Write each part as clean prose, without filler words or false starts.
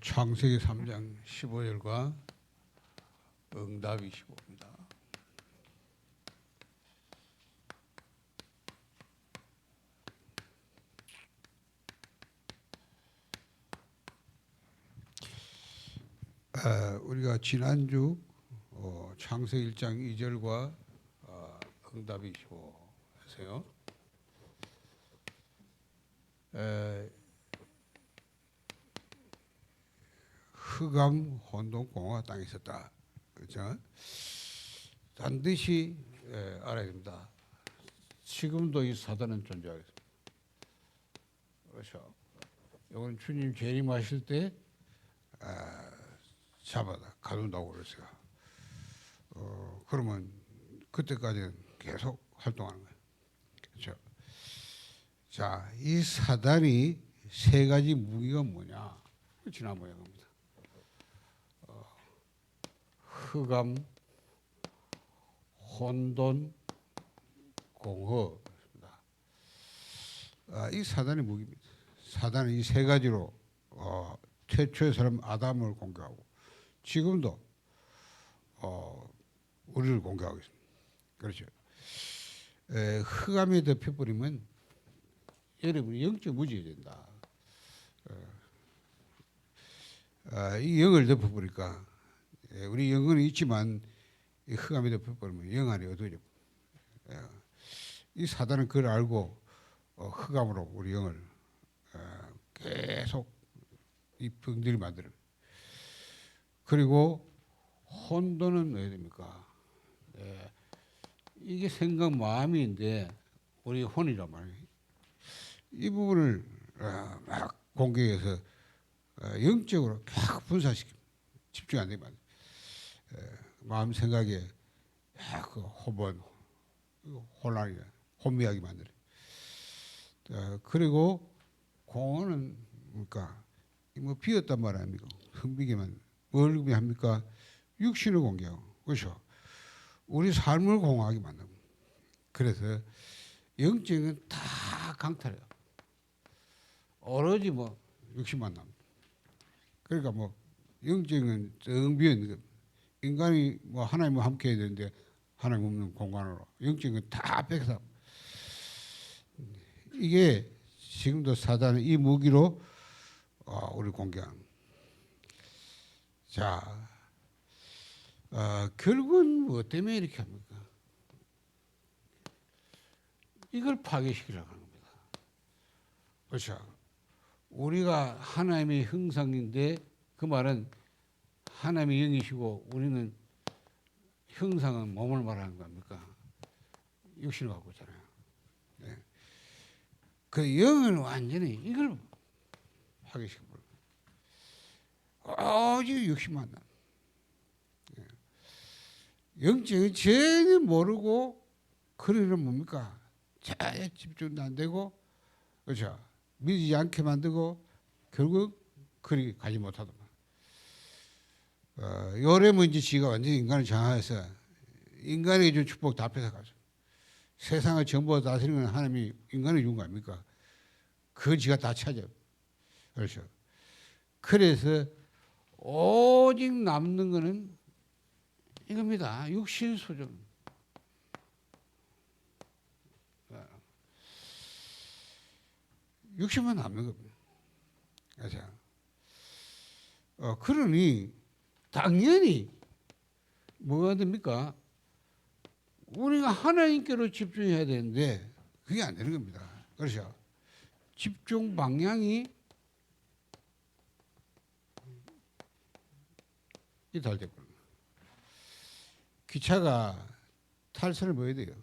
창세기 3장 15절과 응답이 15입니다. 우리가 지난주 창세기 1장 2절과 응답이 15 했어요. 흑암 혼돈 공허가 땅에 있었다. 그렇죠? 반드시 알아야 됩니다. 지금도 이 사단은 존재하고 있습니다. 그렇죠? 이건 주님 재림하실 때 잡아다 가둔다고 그랬어요. 그러면 그때까지는 계속 활동하는 거예요. 그렇죠? 자, 이 사단이 세 가지 무기가 뭐냐? 지난번에 겁니다. 흑암, 혼돈, 공허입니다. 이 사단의 무기입니다. 사단은 이 세 가지로 최초의 사람 아담을 공격하고 지금도 우리를 공격하고 있습니다. 그렇죠. 흑암에 덮여버리면 여러분이 영적 무지가 된다. 이 영을 덮어버리니까 우리 영은 있지만 이 흑암에 덮여버리면 영 안에 어두워져. 이 사단은 그걸 알고 흑암으로 우리 영을 계속 이 병들이 만들어요. 그리고 혼돈은 어떻게 됩니까? 이게 생각 마음인데 우리 혼이란 말이에요. 이 부분을 막 공격해서 영적으로 막 분산시킵니다. 집중 안 되면 마음 생각에 그 혼란이 혼미하게 만들어요. 그리고 공허는 뭡니까? 뭐 비었단 말 아닙니까? 흥비게만 뭘 의미합니까? 육신을 공개하고 그렇죠? 우리 삶을 공허하게 만듭니다. 그래서 영적인 다 강탈해요. 오로지 뭐 육신만 남니다. 그러니까 뭐 영적인 정 비어 있는 겁니다. 인간이 뭐 하나님과 함께 해야 되는데 하나님 없는 공간으로 영적인 다 뺏어. 이게 지금도 사단은 이 무기로 우리 공격합니다. 자, 결국은 뭐 때문에 이렇게 합니까? 이걸 파괴시키려고 하는 겁니다. 그렇죠? 우리가 하나님의 형상인데 그 말은 하나님의 영이시고 우리는 형상은 몸을 말하는 겁니까? 육신을 갖고 있잖아요. 네. 그 영은 완전히 이걸 파괴시켜버려요. 오직 육신만 나. 네. 영적인 전혀 모르고 그러는 뭡니까? 전혀 집중도 안 되고 그렇죠? 믿지 않게 만들고 결국 그리 가지 못하더만. 요래면 이제 지가 완전히 인간을 장악해서 인간에게 준 축복 다 뺏어가죠. 세상을 전부 다스리는 하나님이 인간을 준 거 아닙니까? 그걸 지가 다 찾아요. 그렇죠. 그래서 오직 남는 거는 이겁니다. 육신 수준. 육신만 남는 겁니다. 그렇죠. 그러니 당연히 뭐가 됩니까? 우리가 하나님께로 집중해야 되는데 그게 안 되는 겁니다. 그렇죠? 집중 방향이 이탈돼버려요. 기차가 탈선을 보여야 돼요.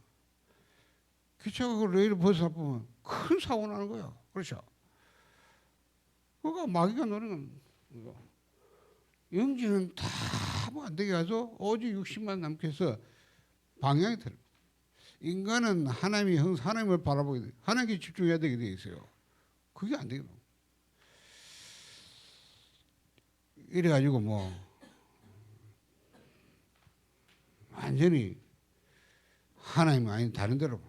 기차가 그 레일을 벗어보면 큰 사고 나는 거예요. 그렇죠? 그거 마귀가 노리는 거. 영지는 다 뭐 안 되게 해서 오직 육신만 남게 해서 방향이 틀려. 인간은 하나님의 형상, 하나님을 바라보게 돼. 하나님께 집중해야 되게 돼 있어요. 그게 안 되거든. 이래가지고 뭐 완전히 하나님 아닌 다른 데로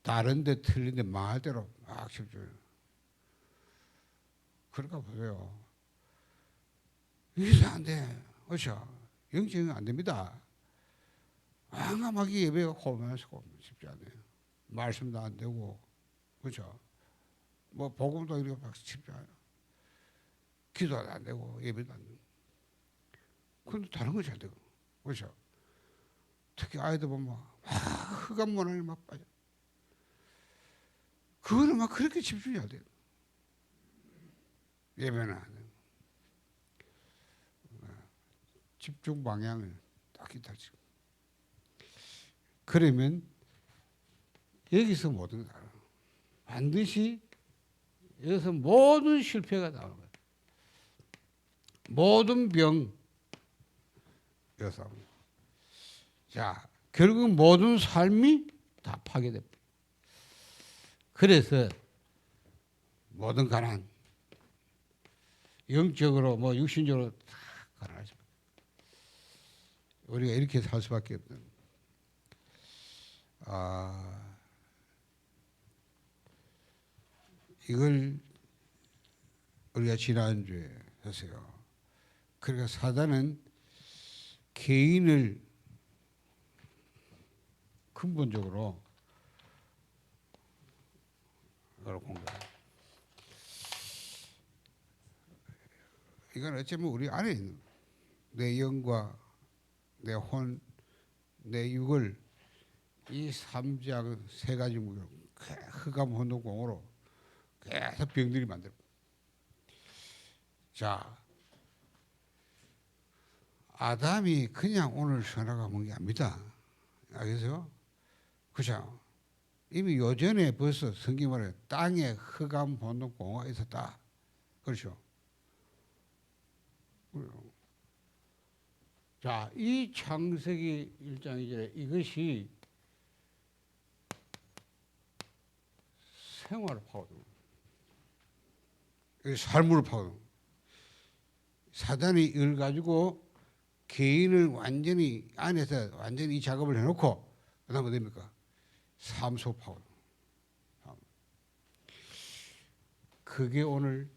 다른 데 틀린 데 망할 대로 막 집중해요. 그러니까 보세요. 이게 안 돼. 그렇죠? 영적인 안 됩니다. 앙감하게 예배가 고면서 쉽지 않아요. 말씀도 안 되고, 그렇죠? 뭐 복음도 이렇게 막 쉽지 않아요. 기도도 안 되고 예배도 안 되고. 근데 다른 거 잘 되고, 그렇죠? 특히 아이들 보면 막 흑암 문화에 막 빠져. 그거는 막 그렇게 집중이 안 돼요. 예배는 안 돼요. 집중 방향을 딱 있다지. 그러면 여기서 모든 거 알아. 반드시 여기서 모든 실패가 나오는 거예요. 모든 병 여기서. 자, 결국 모든 삶이 다 파괴됩니다. 그래서 모든 가난, 영적으로 뭐 육신적으로 다 가난하죠. 우리가 이렇게 살 수밖에 없는. 이걸 우리가 지난주에 했어요. 그러니까 사단은 개인을 근본적으로 공격. 이건 어쩌면 우리 안에 있는 내 영과 내 혼, 내 육을 이 삼장 세 가지 무기로 흑암 혼동공으로 계속 병들이 만들고. 자, 아담이 그냥 오늘 선악과 먹은 게 아닙니다. 알겠어요? 그죠? 이미 요전에 벌써 성경 말에 땅에 흑암 혼동공화가 있었다. 그렇죠? 자, 이 창세기 1장 2절에 이것이 생활을 파고듭니다. 삶을 파고듭니다. 사단이 이걸 가지고 개인을 완전히 안에서 완전히 이 작업을 해놓고 그 다음에 됩니까? 삶속 파고듭니다. 그게 오늘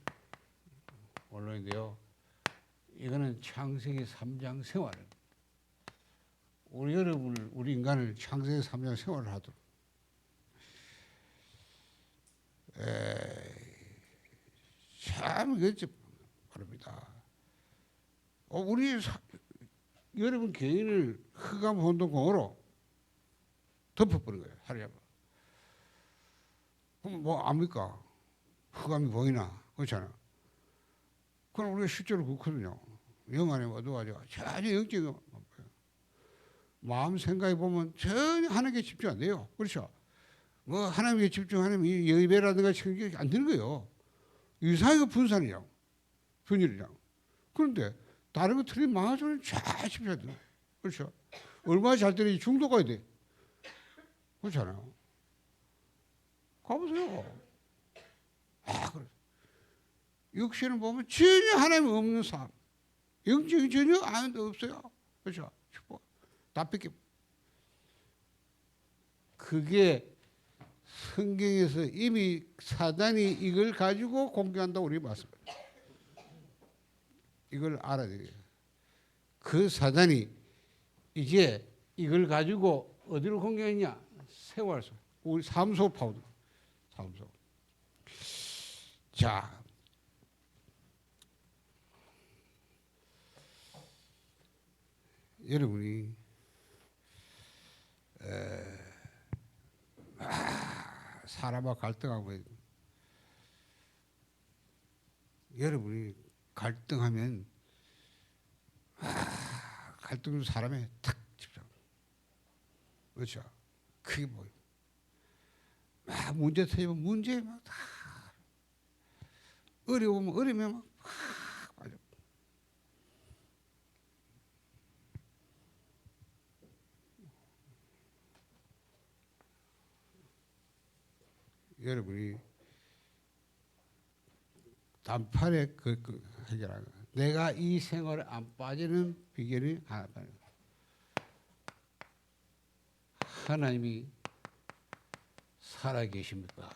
언론인데요. 이거는 창세기 3장 생활을 우리 여러분을 우리 인간을 창세기 3장 생활을 하도록 참 그렇죠 바랍니다. 우리 여러분 개인을 흑암 혼동공으로 덮어버린 거예요. 하루에. 그럼 뭐 압니까? 흑암이 보이나? 그렇잖아. 그럼 우리가 실제로 그렇거든요. 영 안에 어두워가지고 전혀 영적인 마음 생각해 보면 전혀 하나님께 집중 안 돼요. 그렇죠? 뭐 하나님께 집중하면 이 예배라든가 생각이 안 되는 거예요. 유사하게 분산이죠. 분열이죠. 그런데 다른 거 틀린 망하자는 잘 집중해야 돼요. 그렇죠? 얼마나 잘 되는지 중도 가야 돼. 그렇잖아요. 가보세요. 그래. 육신을 보면 전혀 하나님 없는 삶. 영적이 전혀 아무도 없어요. 그렇죠? 다 뺏겨. 그게 성경에서 이미 사단이 이걸 가지고 공격한다고 우리 봤습니다. 이걸 알아야 돼요. 그 사단이 이제 이걸 가지고 어디로 공격했냐? 생활 속, 우리 삶 속 파고들. 삶 속. 자, 여러분이 사람과 갈등하고 여러분이 갈등하면 갈등으로 사람에 탁 집중. 그렇죠? 그게 뭐예요? 문제 터지면 문제에 막 다 어려우면 어려우면 막 빠져. 여러분이 단판에 그 해결하는 거예요. 내가 이 생활에 안 빠지는 비결이 하나. 하나님이 살아 계십니까?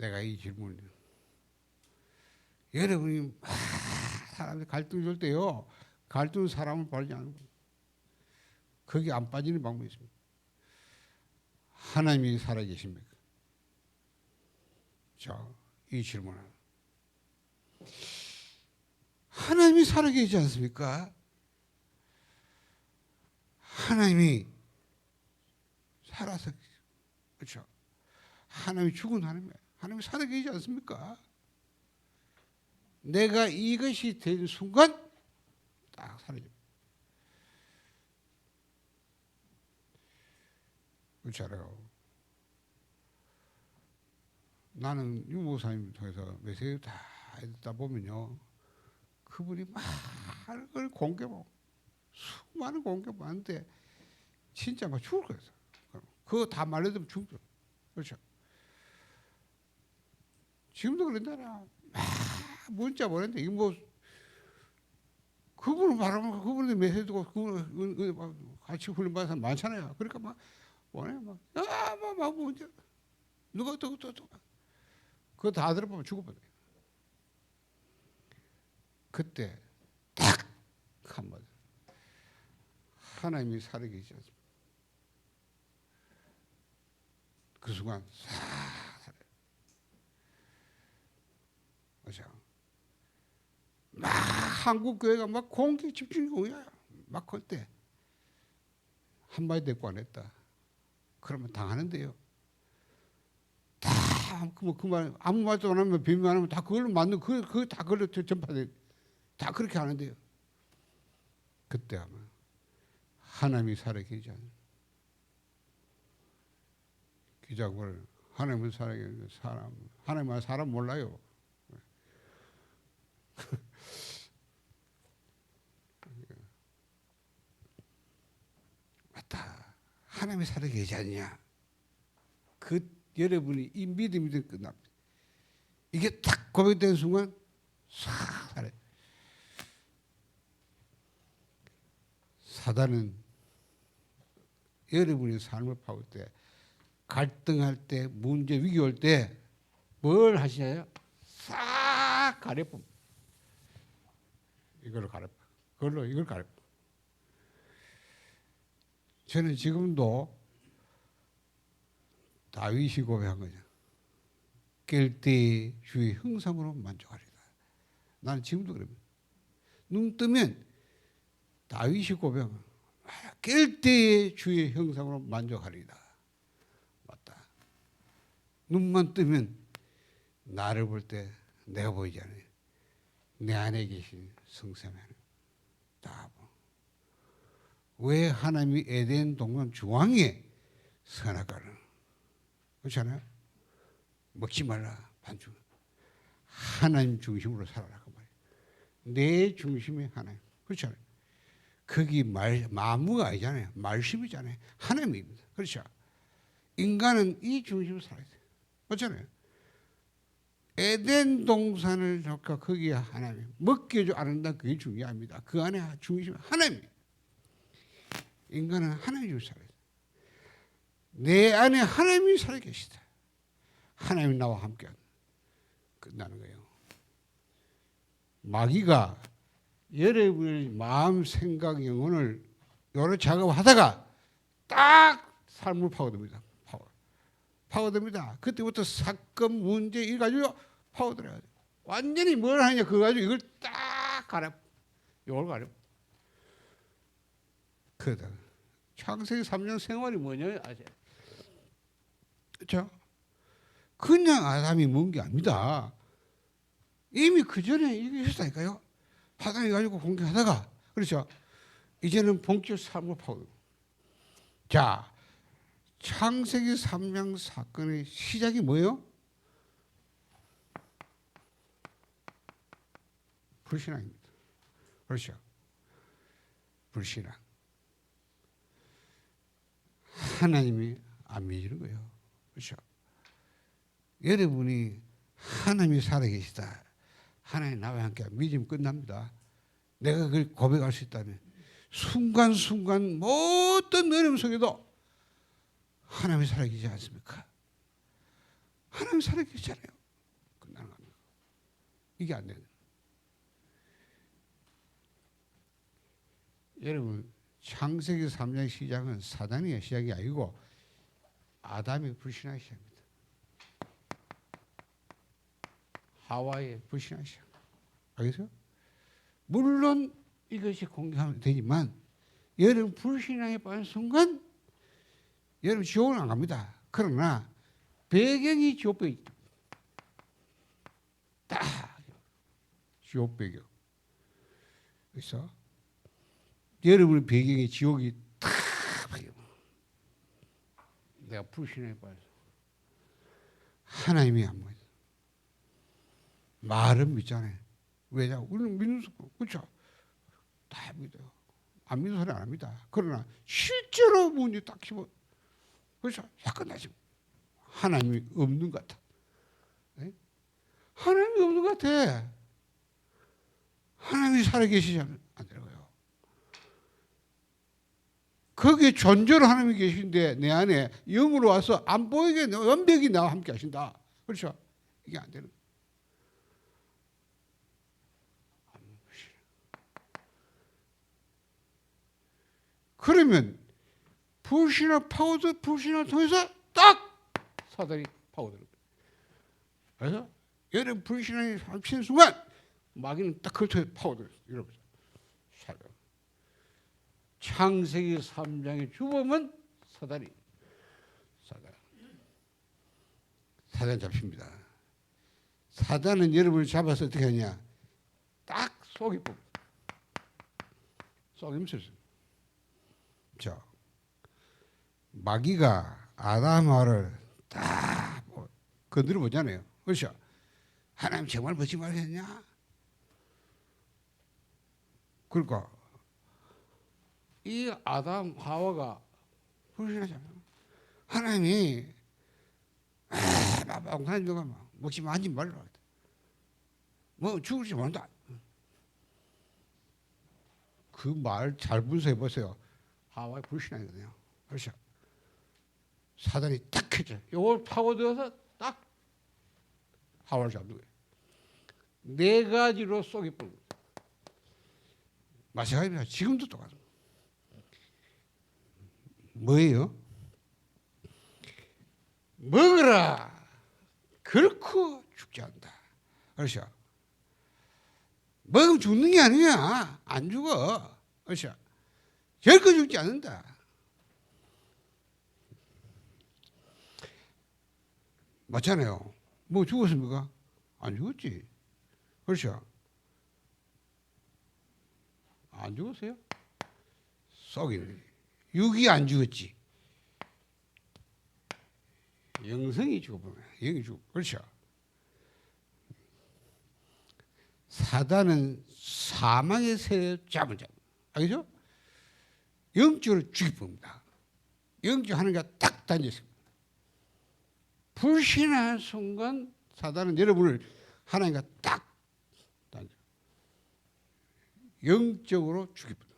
내가 이 질문을 여러분이 사람들 갈등 줄 때요 갈등 사람을 빠지지 않는 거예요. 거기 안 빠지는 방법이 있습니다. 하나님이 살아계십니까? 자, 이 질문을 하나님이 살아계시지 않습니까? 하나님이 살아서 그렇죠. 하나님이 죽은 하나님이 살아계시지 않습니까? 내가 이것이 된 순간 딱 사라집니다. 그렇잖아요. 나는 유목사님 통해서 메시지 다 듣다 보면요. 그분이 많은 공개하고 수많은 공개하는데 진짜 막 죽을 거예요. 그거 다 말려들면 죽죠. 그렇죠. 지금도 그런다나 문자 보냈는데 이거 뭐 그분을 말하면 그분한테 메시지 듣고 그분 같이 훈련받은 사람 많잖아요. 그러니까 막 보내 막 문자 누가 또 그거 다 들어보면 죽어버려요. 그때 딱 한마디 하나님이 살아계시지 않습니까? 그 순간 싹 살아요. 그렇죠? 막 한국 교회가 막 공개 집중공이야. 막 그럴 때 한마디 대꾸 안 했다. 그러면 당하는데요. 다 그 말 아무 말도 안 하면 비밀 안 하면 다 그걸로 맞는 그 다 그걸로 전파돼. 다 그렇게 하는데요. 그때 하면 하나님이 살아계시지 않는 기자들 하나님은 살아계시는 사람 하나님은 사람 몰라요. 맞다. 하나님이 살아계시지 않냐. 그 여러분이 이 믿음이 끝납니다. 이게 딱 고백된 순간 싹 살아요. 사단은 여러분의 삶을 파울 때 갈등할 때 문제 위기 올 때 뭘 하시나요? 싹 가려վում. 이걸 가려վում. 그걸로 이걸 가려վում. 저는 지금도 다윗이 고백한 거죠. 깰 때 주의 형상으로 만족하리라. 나는 지금도 그럽니다. 눈 뜨면 다윗이 고백한 거예요. 깰 때에 주의 형상으로 만족하리라. 맞다. 눈만 뜨면 나를 볼 때 내가 보이지 않아요. 내 안에 계신 성삼위 하나님 다 보. 왜 하나님이 에덴 동산 중앙에 선악과를 그렇잖아요. 먹지 말라 반죽. 하나님 중심으로 살아라 그 말이에요. 내 중심이 하나님. 그렇잖아요. 거기 마무가 아니잖아요. 말씀이잖아요. 하나님입니다. 그렇죠. 인간은 이 중심으로 살아야 돼요. 그렇잖아요. 에덴 동산을 좋까 거기에 하나님 먹게 해줘 안 한다 그게 중요합니다. 그 안에 중심이 하나님이에요. 인간은 하나님으로 살아야 돼요. 내 안에 하나님이 살아계시다. 하나님이 나와 함께 끝나는 거예요. 마귀가 여러분의 마음, 생각, 영혼을 여러 작업하다가 딱 삶을 파고듭니다. 파고듭니다. 그때부터 사건, 문제 이 가지고 파고들어야 돼요. 완전히 뭘 하냐 그거 가지고 이걸 딱 가려. 이걸 가려. 그러다 창세기 3년 생활이 뭐냐 아세요? 그렇죠? 그냥 아담이 먼 게 아닙니다. 이미 그 전에 이게 있었다니까요. 하다해 가지고 공격하다가 그렇죠. 이제는 본격 삶을 파고. 자, 창세기 3장 사건의 시작이 뭐예요? 불신앙입니다. 그렇죠. 불신앙. 하나님이 안 믿는 거예요. 그렇죠. 여러분이 하나님이 살아계시다. 하나님 나와 함께 믿으면 끝납니다. 내가 그걸 고백할 수 있다면 순간순간 모든 어려움 속에도 하나님이 살아계시지 않습니까? 하나님 살아계시잖아요. 끝나는 겁니다. 이게 안 되는. 여러분 창세기 3장 시작은 사단의 시작이 아니고 아담의 불신앙의 시작입니다. 하와의 불신앙의 시작. 알겠어요? 물론 이것이 공개하면 되지만 여러분 불신앙에 빠진 순간 여러분 지옥은 안 갑니다. 그러나 배경이 지옥 배경. 딱 지옥 배경. 그래서 여러분의 배경이 지옥이 딱 배경. 내가 불신앙에 빠져서 하나님이 안 보여. 말은 믿잖아요. 왜냐? 우리는 믿는 수 그렇죠? 다 믿어요. 안 믿는 소리 안 합니다. 그러나 실제로 문제 딱 집어 그렇죠? 약간 나지. 하나님이 없는 것 같아. 네? 하나님이 없는 것 같아. 하나님이 살아계시지 않더라고요. 거기에 존재로 하나님이 계신데 내 안에 영으로 와서 안 보이게 완벽히 나와 함께 하신다. 그렇죠? 이게 안 되는 거예요. 그러면 불신을 파고들 불신을 통해서 딱 사단이 파고들어요. 그래서 여러분 불신을 합치는 순간 마귀는 딱 그걸 통해 파고들어요. 여러분 창세기 3장의 주범은 사단 잡힙니다. 사단은 여러분을 잡아서 어떻게 하냐? 딱 속이 뽑. 속임수를. 자, 마귀가 아담하를 딱 건드려 보잖아요. 그렇죠? 하나님 정말 멋지 말했냐? 그러니까 이 아담 하와가 불신하잖아요. 하나님이 하나님 누가 먹지 마, 하지 말라. 뭐 죽을지 모른다. 그 말 잘 분석해 보세요. 하와의 불신앙이거든요. 그렇죠? 사단이 딱 했죠. 이걸 파고들어서 딱 하와를 잡는 거예요. 네 가지로 쏘기 뿌는 거예요. 마찬가지입니다. 지금도 똑같아요. 뭐예요? 먹으라. 결코 죽지 않는다. 그렇죠? 먹으면 죽는 게 아니야. 안 죽어. 그렇죠? 결코 죽지 않는다. 맞잖아요. 뭐 죽었습니까? 안 죽었지. 그렇죠? 안 죽었어요? 썩이네. 육이 안 죽었지. 영성이 죽어보면 영이 죽어. 그렇죠? 사단은 사망의 세를 잡은 자. 알겠죠? 영적으로 죽여봅니다. 영적 하나님과 딱 단졌습니다. 불신한 순간 사단은 여러분을 하나님과 딱 단져. 영적으로 죽여봅니다.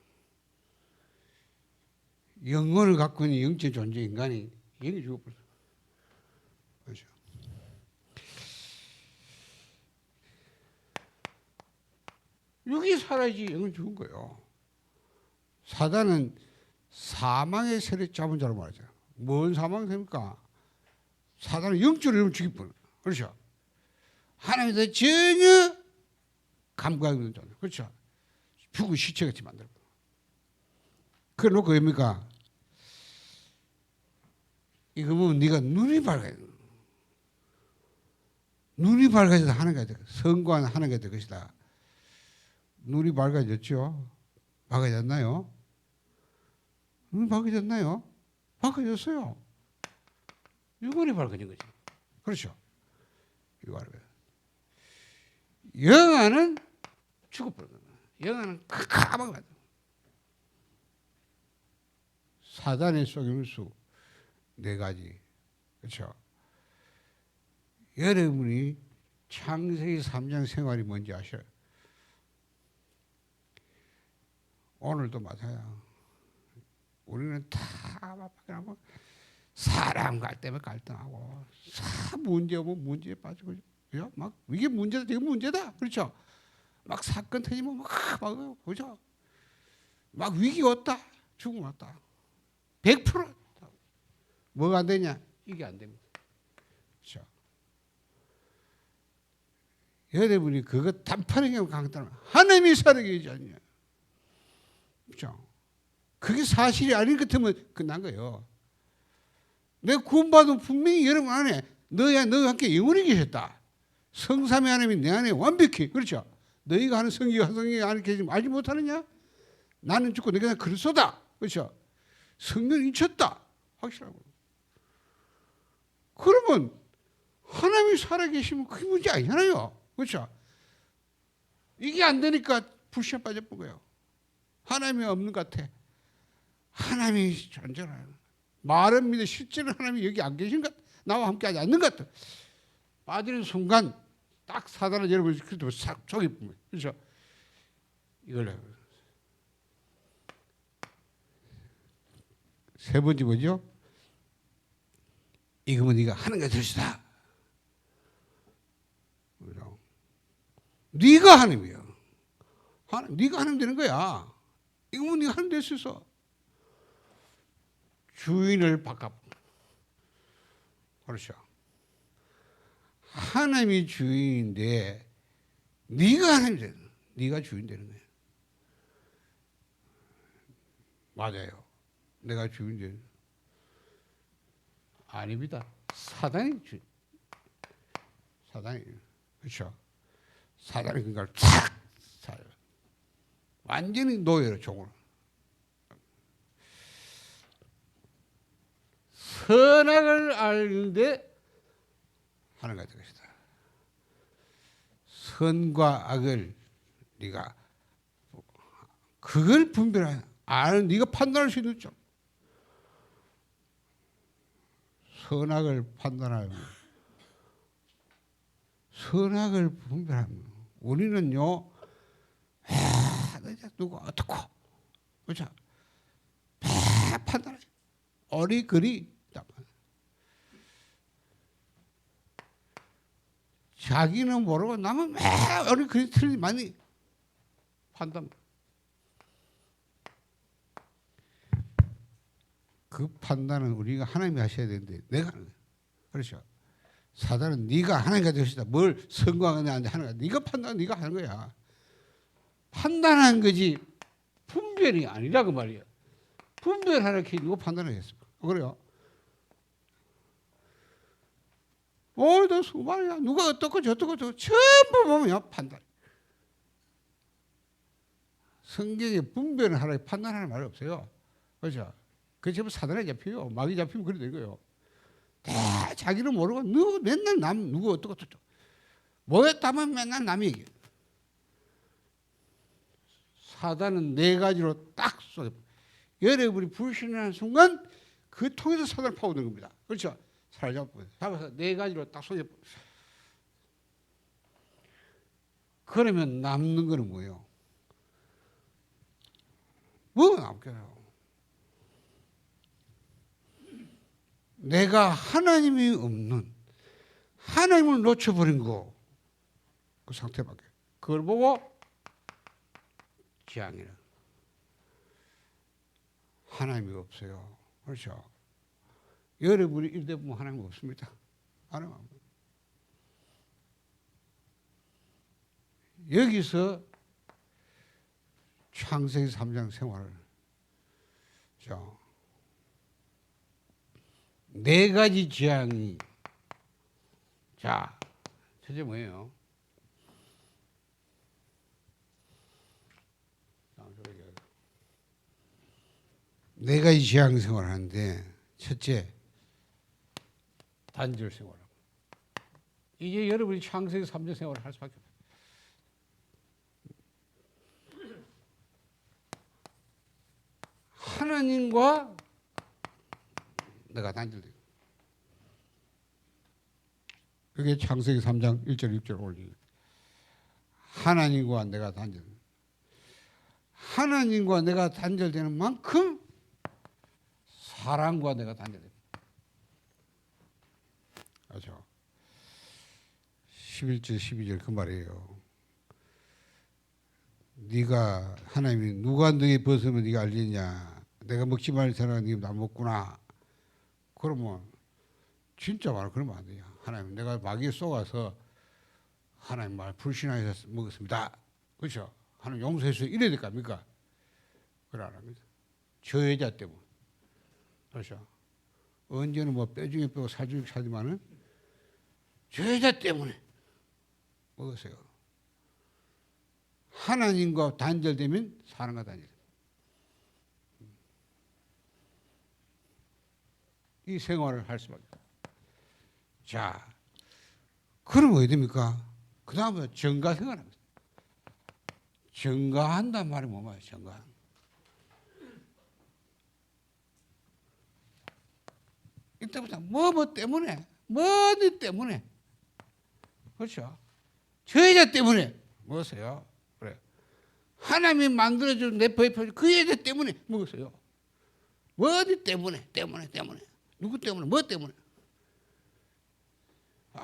영혼을 갖고 있는 영적 존재 인간이 영이 죽어버려요. 그렇죠? 육이 살아야지 영은 죽은 거예요. 사단은 사망의 세를 잡은 자로 말하죠. 뭔 사망이 됩니까? 사단은 영적으로 여러분 죽일 뻔. 그렇죠? 하나님에 대해 전혀 감각이 없는 존재. 그렇죠? 죽은 시체같이 만들어. 그래 놓고 뭡니까? 이거 보면 네가 눈이 밝아야 돼. 눈이 밝아져서 하나가 될 것이다. 성관 하나가 될 것이다. 눈이 밝아졌죠? 밝아졌나요? 눈이 밝아졌나요? 밝아졌어요. 육안이 밝아진 거지. 그렇죠? 육안이. 영안은 죽어버린 거야. 영안은 캄캄하게 만들어. 사단의 속임수 네 가지. 그렇죠? 여러분이 창세기 3장 생활이 뭔지 아셔요? 오늘도 맞아요. 우리는 다 사람과 때문에 갈등하고 문제 오면 문제에 빠지고 막 이게 문제다 이게 문제다 그렇죠. 막 사건 터지면 막 그렇죠. 막 위기 왔다 죽음 왔다 100% 뭐가 안 되냐 이게 안 됩니다. 그렇죠. 여러분이 그거 단판에 강단을 하나님이 살아계시지 않냐. 그렇죠. 그게 사실이 아닌 것 같으면 끝난 거예요. 내가 구원받으면 분명히 여러분 안에 너와 함께 영원히 계셨다. 성삼위 하나님이 내 안에 완벽히 그렇죠. 너희가 하는 성기가 성령이 안에 계시면 알지 못하느냐. 나는 죽고 내가 그리스도다. 그렇죠. 성령이 잊혔다. 확실하고. 그러면 하나님이 살아계시면 그게 문제 아니잖아요. 그렇죠. 이게 안 되니까 불신에 빠져본 거예요. 하나님이 없는 것 같아. 하나님이 존재하는 말은 믿어 실제로 하나님이 여기 안 계신 것 같아. 나와 함께 하지 않는 것 같아. 빠지는 순간 딱 사단을 여러분 그래도 싹 속이 뿜어요. 그렇죠. 이걸 세 번째 뭐죠? 이거면 네가 하는 게 될 수다. 그렇죠? 네가 하나님이야. 네가 하면 되는 거야. 이거면 네가 하면 될 수 있어. 주인을 바꿔. 그렇죠. 하나님이 주인인데 네가 하나님 되는 거야. 네가 주인 되는 거야. 맞아요. 내가 주인 되는 거야. 아닙니다. 사단이 주인. 사단이 그렇죠. 사단이 그걸 탁 사요. 완전히 노예로 종으로. 선악을 알는데 하나가 될 것이다. 선과 악을 네가 그걸 분별하는 아는 네가 판단할 수 있는 점. 선악을 판단하면 선악을 분별하면 우리는요. 누가 어떻고 그렇죠. 판단해. 어리그리 자기는 모르고 남은 어리그리 틀리 많이 판단. 그 판단은 우리가 하나님이 하셔야 되는데 내가 하는 거야. 그렇죠. 사단은 네가 하나님과 되시다. 뭘 성공하느냐 하는 거야. 네가 판단 네가 하는 거야. 판단한 거지 분별이 아니라 그 말이야. 분별하는 게 누가 판단하겠습니까? 그래요. 너 수많이야. 누가 어떻고 저떻고 전부 보면 판단. 성경에 분별을 하라 판단하는 말 없어요. 그렇죠. 그 전부 사단에 잡혀요. 마귀 잡히면 그래 되고요. 다 자기는 모르고 누구 맨날 누구 어떻고 저쩌고 뭐였다면 맨날 남이 얘기해. 사단은 네 가지로 딱 쏘여. 여러분이 불신하는 순간 그 통해서 사단을 파고드는 겁니다. 그렇죠? 사를 잡아서 네 가지로 딱 쏘여. 그러면 남는 거는 뭐예요? 뭐가 남겨요? 내가 하나님이 없는 하나님을 놓쳐버린 거 그 상태밖에. 그걸 보고 지향이라. 하나님이 없어요. 그렇죠? 여러분이 이때 보면 하나님 없습니다. 하나님 없습니다. 여기서 창세기 3장 생활을 네 가지 지향이 첫째 뭐예요? 네 가지 지향 생활을 하는데 첫째 단절 생활하고 이제 여러분이 창세기 3장 생활을 할 수밖에 없어요. 하나님과 내가 단절돼요. 그게 창세기 3장 1절 6절 올리는 하나님과 내가 단절. 하나님과 내가 단절되는 만큼 사람과 내가 단절돼요. 그렇죠? 11절 12절 그 말이에요. 네가 하나님이 누가 너희 벗으면 네가 알겠냐? 내가 먹지 말는 사람은 네가 안 먹구나. 그러면 진짜 말 그러면 안 돼요. 하나님 내가 마귀에 속아서 하나님 말 불신하여서 먹었습니다. 그렇죠? 하나님 용서해서 이래야 될 거 아닙니까? 그래 안 합니다. 저 여자 때문에. 그렇죠? 언제는 뭐 뼈 중에 뼈 살 중에 살지만은 저 여자 때문에 먹었어요. 하나님과 단절되면 사람과 단절됩니다. 이 생활을 할 수밖에 없어요. 자, 그럼 어디 됩니까? 그 다음에 정가 생활합니다. 정가한단 말이 뭐예요? 정가. 이때부터 뭐 때문에, 뭐니 때문에, 그렇죠? 저 여자 때문에 먹었어요. 그래. 하나님이 만들어준 내 보여준 그 여자 때문에 먹었어요. 뭐니 때문에. 누구 때문에, 뭐 때문에.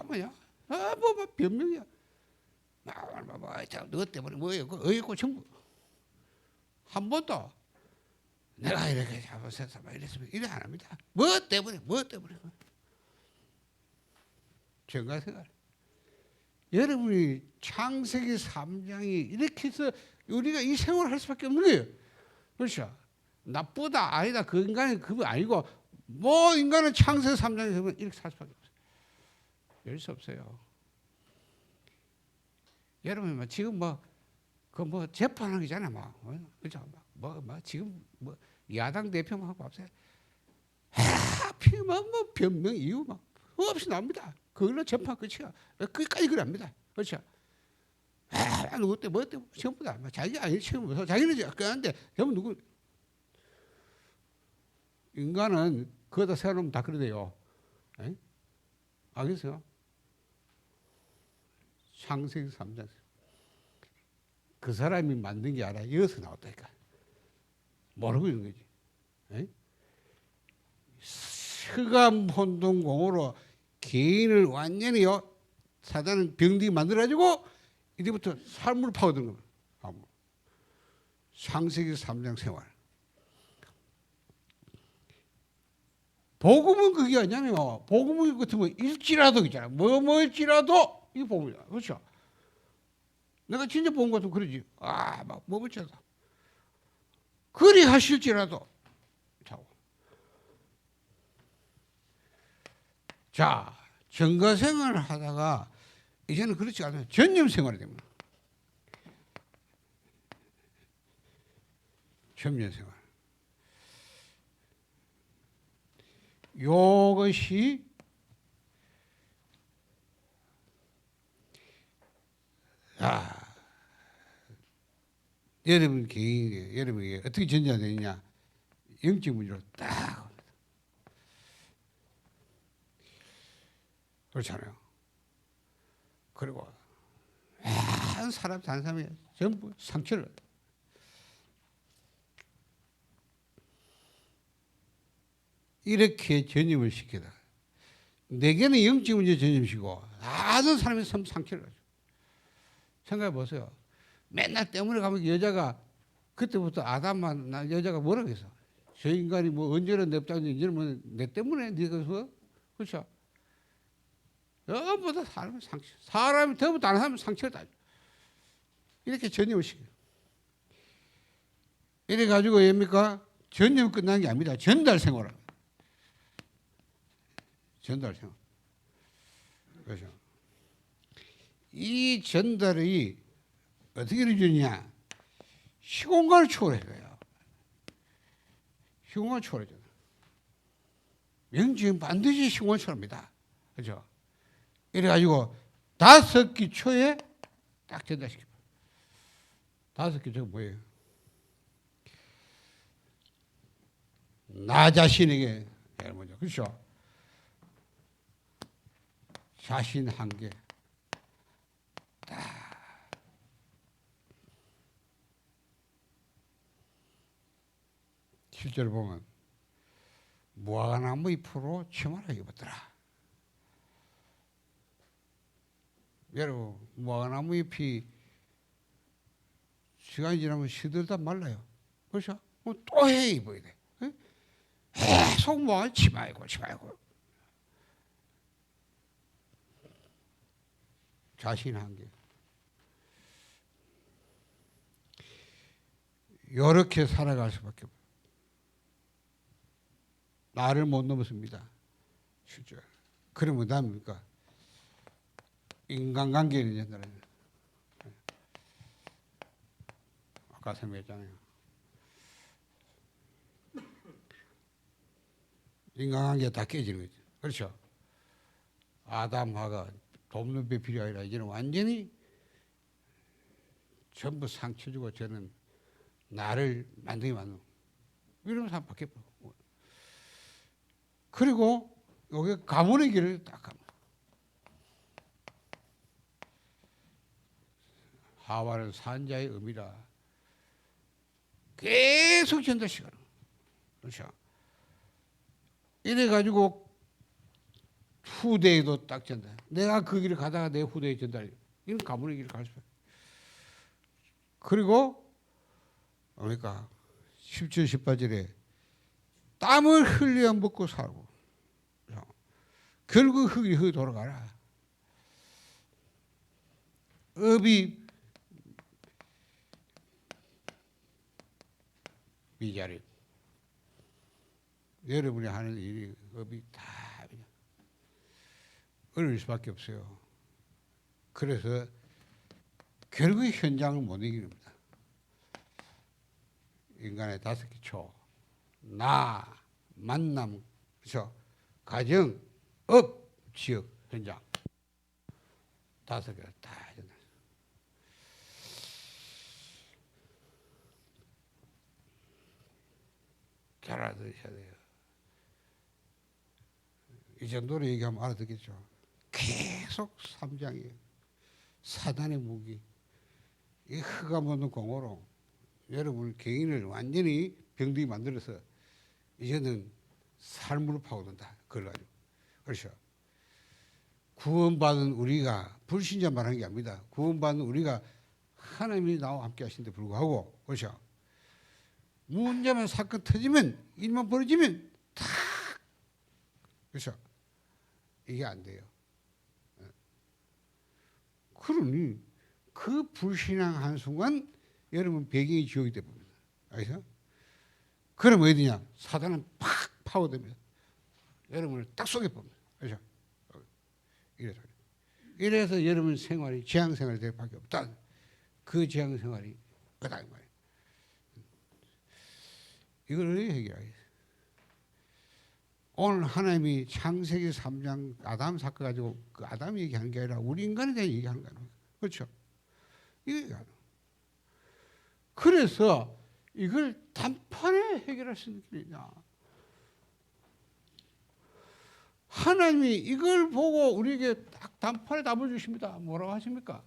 뭐야? 뭐 변명이야. 너 때문에 뭐예요? 그 어이고 전부. 한 번도 내가 이렇게 잘못해서 이랬으면 이래 안 합니다. 뭐 때문에. 정가 생활. 여러분이 창세기 3장이 이렇게 해서 우리가 이 생활을 할 수밖에 없는 거예요. 그렇죠? 나쁘다 아니다 그 인간이 그거 아니고 뭐 인간은 창세기 3장에서 이렇게 살 수밖에 없어요. 열 수 없어요. 여러분 지금 그 재판하는 거잖아 그렇죠? 지금 야당 대표만 하고 없어요. 하필 뭐 변명 이유 없이 나옵니다. 그걸로 재판 끝이야. 끝까지 그럽니다. 그렇죠? 누구 때 뭐 때 전부 다 자기가 아니 처음부터 자기는 끝났는데 전부 누구 인간은 그거다 세워놓으면 다 그러대요. 알겠어요? 창세기 3장 그 사람이 만든 게 아니라 여기서 나왔다니까. 모르고 있는 거지. 흑암혼동공으로 개인을 완전히 사단은 병들게 만들어가지고 이제부터 삶을 파고드는 겁니다. 창세기 3장 생활. 복음은 그게 아니잖아요. 복음은 같으면 일지라도 있잖아요. 뭐일지라도 이게 복음이야. 그렇죠? 내가 진짜 복음 같으면 그러지. 뭐일지라도. 그리 하실지라도. 자, 정가 생활을 하다가 이제는 그렇지 않아요. 전념 생활이 됩니다. 전념 생활. 요것이 여러분 개인이 여러분이 어떻게 전제되느냐 영적 문제로 딱 그렇잖아요. 그리고 한 사람 한 사람이 전부 상처를 이렇게 전념을 시키다. 내게는 영적 문제 전념시고 다른 사람이 상처를 가죠. 생각해 보세요. 맨날 때문에 가면 여자가 그때부터 아담만 여자가 뭐라고 했어? 저 인간이 언제나 냅다는데 이제는 내 때문에 네가 그래서 그렇죠? 전부 다 사람이 상처. 사람이 전부 다른 사람은 상처를 다 줘. 이렇게 전념을 시켜요. 이래 가지고 뭡니까? 전념 끝난 게 아닙니다. 전달 생활을. 전달 생활. 그렇죠? 이 전달이 어떻게 이루어지느냐? 시공간을 초월해요. 시공간을 초월해요. 명칭은 반드시 시공간을 초월합니다. 그렇죠? 이래가지고 5기초에 딱 전달시켜요. 5기초가 뭐예요? 나 자신에게 먼저 그렇죠? 자신 한계 딱 실제로 보면 무화과나무 잎으로 치마를 입었더라. 여러분, 무화과나무 잎이 시간이 지나면 시들다 말라요. 그렇죠? 또 해 입어야 돼. 계속 무화과 치마이고 치마이고. 자신 한계. 이렇게 살아갈 수밖에 없어요. 나를 못 넘었습니다. 실제. 그러면 뭐답니까? 인간관계를 연다는. 아까 설명했잖아요. 인간관계가 다 깨지는 거죠. 그렇죠? 아담하가 돕는 배 필요 아니라 이제는 완전히 전부 상처 주고 저는 나를 만들게 만드는 이런 사람밖에 없고. 그리고 여기 가문의 길을 딱 가면 하와는 산자의 의미라 계속 전달시켜요. 그렇죠? 이래가지고 후대에도 딱 전달. 내가 그 길을 가다가 내 후대에 전달. 이런 가문의 길을 갈 수밖에. 그리고 그러니까 17, 18절에 땀을 흘려 먹고 살고 결국 흙이 돌아가라. 업이 미자리. 여러분이 하는 일이 업이 다 어려울 수밖에 없어요. 그래서 결국 현장을 못 이깁니다. 인간의 5개 초. 나, 만남, 그렇죠? 가정, 업, 지역, 현장. 5개가 다 현장. 잘 알아들으셔야 돼요. 이 정도로 얘기하면 알아듣겠죠. 계속 3장이에요. 사단의 무기. 이 흑암없는 공으로 여러분 개인을 완전히 병들게 만들어서 이제는 삶으로 파고든다. 그걸 가지고. 그렇죠. 구원받은 우리가 불신자 말하는 게 아닙니다. 구원받은 우리가 하나님이 나와 함께 하신데 불구하고, 그렇죠. 문제만 사건 터지면, 일만 벌어지면 다, 그렇죠. 이게 안 돼요. 그러니 그 불신앙 한순간 여러분 배경이 지옥이 되버립니다. 알겠어요? 그럼 어디 되냐? 사단은 팍 파고듭니다. 여러분을 딱 속여봅니다. 그렇죠? 이래서 여러분 생활이 재앙생활이 될 밖에 없다. 그 재앙생활이 그다 이 말이에요. 이걸 어떻게 해결하겠어요? 오늘 하나님이 창세기 3장 아담 사건 가지고 그 아담 얘기하는 게 아니라 우리 인간에 대한 얘기하는 거예요. 그렇죠? 이게 그래서 이걸 단판에 해결할 수 있는 길이 있냐? 하나님이 이걸 보고 우리에게 딱 단판에 답을 주십니다. 뭐라고 하십니까?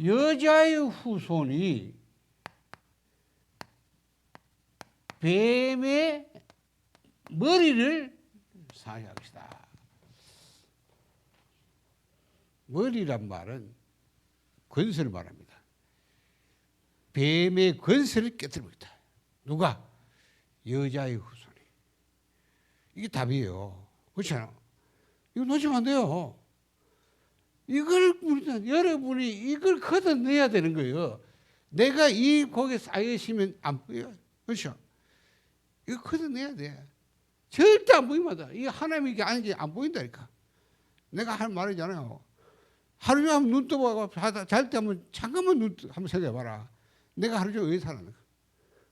여자의 후손이 뱀의 머리를 상할 것이다. 머리란 말은 권세를 말합니다. 뱀의 권세를 깨뜨립니다. 누가? 여자의 후손이. 이게 답이에요. 그렇잖아. 이거 놓치면 안 돼요. 이걸 여러분이 이걸 걷어내야 되는 거예요. 내가 이 곡에 쌓여 있으면 안 보여요. 그렇죠? 이거 걷어내야 돼. 절대 안 보입니다. 이게 하나님이 이게 아닌지 안 보인다니까. 내가 할 말이잖아요. 하루 종일 한번 눈 떠보고 잘 때 한번 잠깐만 눈 한번 생각해봐라. 내가 하루 종일 왜 살았는가?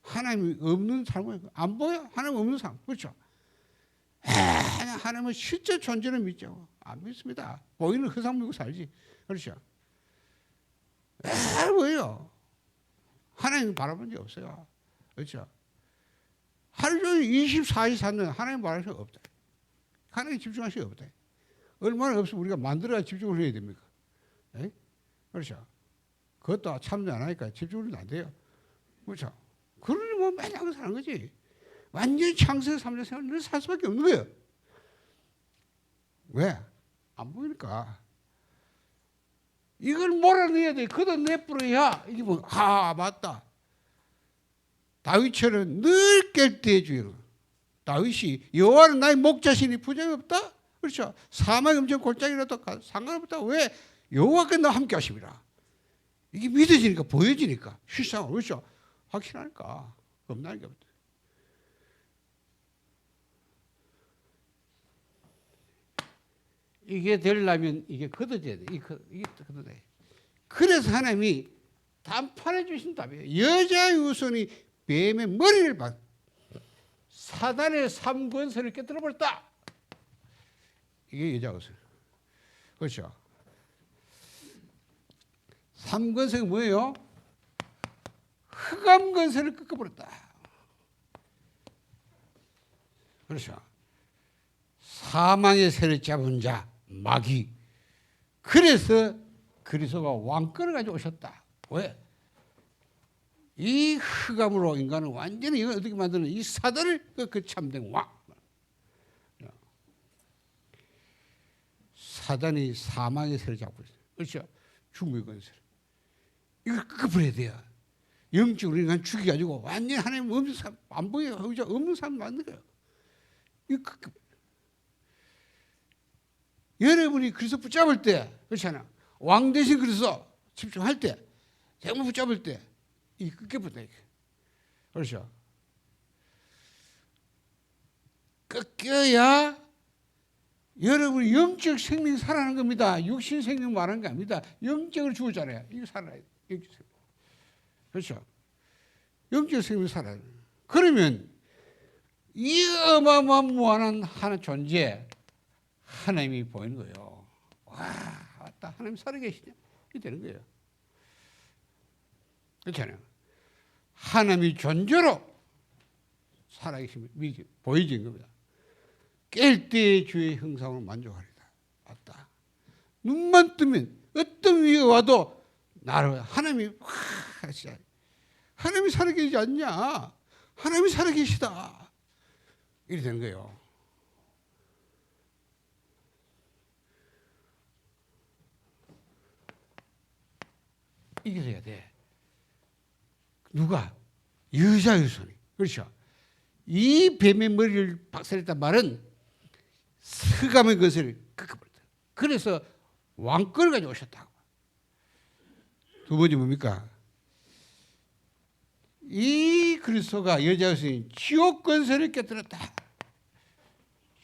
하나님이 없는 삶을 안 보여? 하나님 없는 삶. 그렇죠? 하나님은 실제 존재를 믿죠. 안 믿습니다. 보이는 허상 믿고 살지. 그렇죠? 안 보여요. 하나님 바라본 적 없어요. 그렇죠? 하루 종일 24시 사는 하나님 바라볼 수 없다. 하나님 집중할 수 없다. 얼마나 없으면 우리가 만들어야 집중을 해야 됩니까? 에? 그렇죠? 그것도 참여 안 하니까 집중을 안 돼요. 그렇죠? 그러니 뭐 매장 사는 거지. 완전히 창세기 3년 생활을 늘 살 수밖에 없는 거예요. 왜? 안 보이니까. 이걸 몰아내야 돼. 걷어내버려야 이게 뭐, 맞다. 다윗처럼 늘 깰 때 주여. 다윗이 여호와는 나의 목자시니 부정이 없다. 그렇죠. 사망의 엄청 골짜기라도 상관없다. 왜? 여호와께 나 함께 하십니다. 이게 믿어지니까 보여지니까 실상 그렇죠. 확실하니까 겁나니까. 이게 되려면 이게 걷어져야 돼. 이게 걷어져야 돼. 그래서 하나님이 단판해 주신 답이에요. 여자의 후손이 뱀의 머리를 박 사단의 삼권세를 깨뜨려 버렸다. 이게 여자 후손. 그렇죠. 삼권세가 뭐예요? 흑암 권세를 꺾어버렸다. 그렇죠. 사망의 세를 잡은 자 마귀. 그래서 그리스도가 왕권을 가지고 오셨다. 왜? 이 흑암으로 인간은 완전히 이걸 어떻게 만드는 이 사단을 그 참된 왕. 사단이 사망의 세를 잡고 있어요. 그렇죠. 죽음의 권세를. 이걸 꺾어버려야 돼요. 영적으로 인간 죽여가지고 완전히 하나님 없는 사람 안 보여요. 없는 사람 만든 거예요. 이거 꺾어버려야 돼요. 여러분이 그리스도 붙잡을 때 그렇잖아. 왕 대신 그리스도 집중할 때 정말 붙잡을 때 이 꺾여버린다. 그렇죠. 꺾여야 여러분이 영적 생명이 살아나는 겁니다. 육신 생명 말하는 게 아닙니다. 영적으로 죽었잖아요. 이거 살아야 돼. 영적 생명. 그렇죠. 영적 생명이 살아야 돼. 그러면 이 어마어마한 무한한 하나 존재 하나님이 보이는 거예요. 와, 맞다. 하나님 살아계시냐? 이게 되는 거예요. 그렇잖아요. 하나님이 존재로 살아계심이 보여진 겁니다. 깰 때의 주의 형상으로 만족하리다. 맞다. 눈만 뜨면 어떤 위기가 와도 나를 하나님이 진짜 하나님이 살아계시지 않냐? 하나님이 살아계시다. 이렇게 되는 거예요. 이게 돼야 돼. 누가? 여자의 손이. 그렇죠. 이 뱀의 머리를 박살냈단 말은 흑암의 것을 꺾어버렸다. 그래서 왕권을 가지고 오셨다고. 두 번째 뭡니까? 이 그리스도가 여자의 손이 지옥 권세를 깨뜨렸다.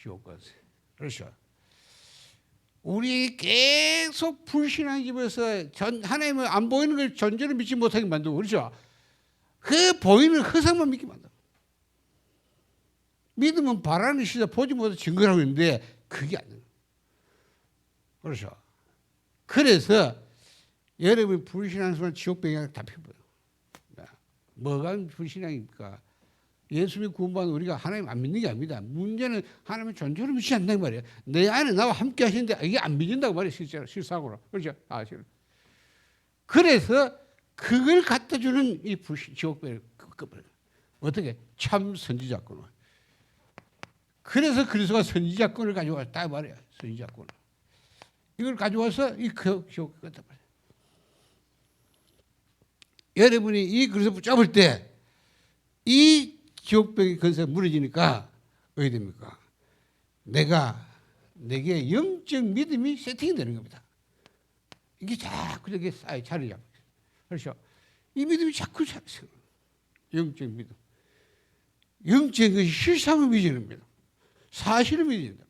지옥 권세. 그렇죠. 우리 계속 불신한 집에서 하나님을 안 보이는 걸 존재를 믿지 못하게 만들고 그렇죠. 그 보이는 허상만 믿게 만들고 믿으면 바라는 시자 보지 못해 증거라고 했는데 그게 아니에요. 그렇죠. 그래서 여러분이 불신하는 순간 지옥병이 다 펴버려요. 뭐가 불신앙입니까? 예수 믿고 구원받은 우리가 하나님 안 믿는 게 아닙니다. 문제는 하나님의 존재를 믿지 않는다는 말이에요. 내 안에 나와 함께 하시는데 이게 안 믿는다고 말이에요. 실제로, 실상으로. 그렇죠? 그래서 그걸 갖다 주는 이 지옥배를 꺾어버려요. 어떻게? 참 선지자권을. 그래서 그리스도가 선지자권을 가져왔다 말이에요. 선지자권을. 이걸 가져와서 이 지옥 꺾어버려요. 여러분이 이 그리스도 붙잡을 때 이 지옥병의 건세가 무너지니까 어떻게 됩니까? 내게 영적 믿음이 세팅이 되는 겁니다. 이게 자꾸 저게 쌓여 자리 잡고 있어요. 그렇죠? 이 믿음이 자꾸 잡혀요. 영적 믿음. 영적인 것이 실상을 믿는 믿음. 사실을 믿는다.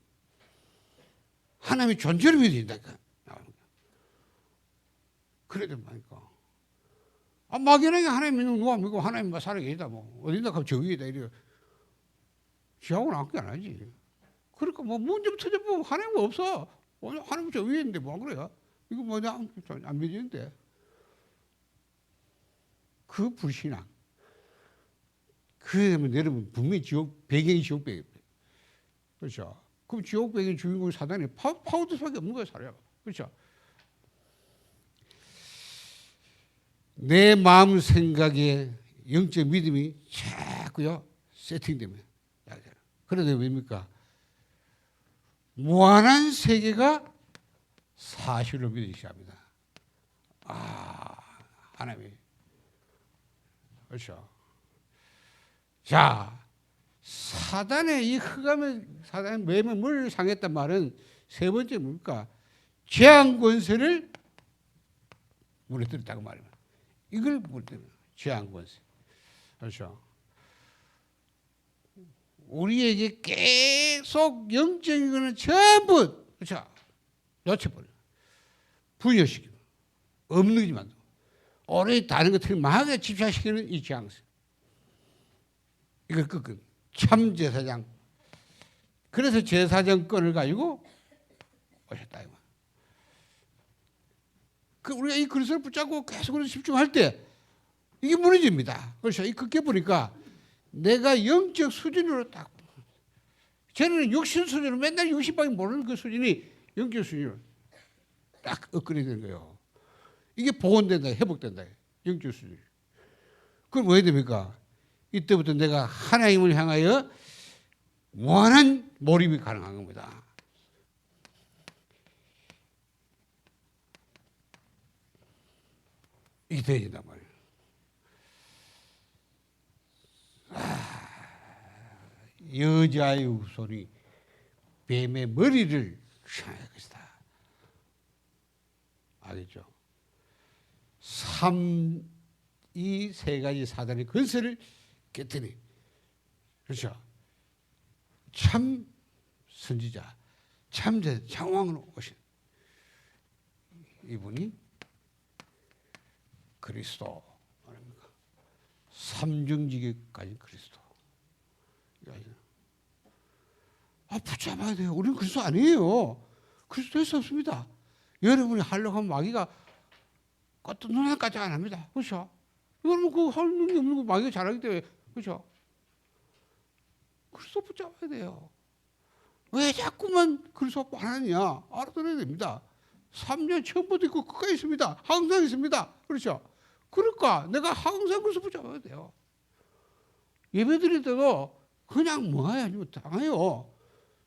하나님의 존재를 믿는다. 그래야 된다니까. 막연하게 하나님 믿는 누가 믿고 하나님만 살아계시다 뭐 어딘가 가면 저 위에다 이래요. 지하고는 함께 안 하지. 그러니까 뭐 문제 터져보면 하나님 없어. 하나님 저 위에 있는데 뭐 그래요? 이거 뭐냐 안 믿는데. 그 불신앙. 그러면 여러분 분명히 배경이 지옥배경이에요. 그렇죠? 그럼 지옥배경 주인공이 사단이 파우드 수밖에 없는 거예요, 사람. 그렇죠? 내 마음 생각에 영적 믿음이 자꾸요 세팅되면. 그런데 왜입니까? 무한한 세계가 사실로 믿기 시작합니다. 하나님이. 그렇죠. 자, 사단의 이 흑암의 사단의 매매 머리를 상했단 말은 세 번째 뭡니까? 재앙 권세를 무너뜨렸다고 말입니다. 이걸 무너뜨립니다. 재앙 권세. 그렇죠. 우리에게 계속 영적인 거는 전부 그렇죠. 놓쳐버려. 분열시키고 없는 거지만 오래 다른 것들을 망하게 집착시키는 이 재앙세. 이걸 끄끈 참 제사장. 그래서 제사장권을 가지고 오셨다. 우리가 이 그리스도를 붙잡고 계속 그래서 집중할 때 이게 무너집니다. 그렇죠. 이 끄게 보니까 내가 영적 수준으로 딱 쟤는 육신 수준으로 맨날 60밖에 모르는 그 수준이 영적 수준으로 딱 업그레이드 되는 거예요. 이게 복원된다, 회복된다. 영적 수준. 그럼 왜 됩니까? 이때부터 내가 하나님을 향하여 무한한 몰입이 가능한 겁니다. 이게 되어진단 말이에요. 여자의 후손이 뱀의 머리를 향할 것이다. 알겠죠? 이 세 가지 사단의 권세를 깨뜨리. 그렇죠? 참 선지자, 참제 장왕으로 오신 이분이 그리스도 말입니까? 삼중지계까지 그리스도. 붙잡아야 돼요. 우리는 그리스도 아니에요. 그리스도 될 수 없습니다. 여러분이 하려고 하면 마귀가 껐던 눈알까지 안 합니다. 그렇죠? 여러분 그 할 눈이 없는 거 마귀가 잘하기 때문에 그렇죠? 그리스도 붙잡아야 돼요. 왜 자꾸만 그리스도 안 하느냐? 알아들어야 됩니다. 3년 처음부터 있고 끝까지 있습니다. 항상 있습니다. 그렇죠? 그러니까 내가 항상 그리스도 붙잡아야 돼요. 예배 드릴 때도 그냥 뭐야 당해요.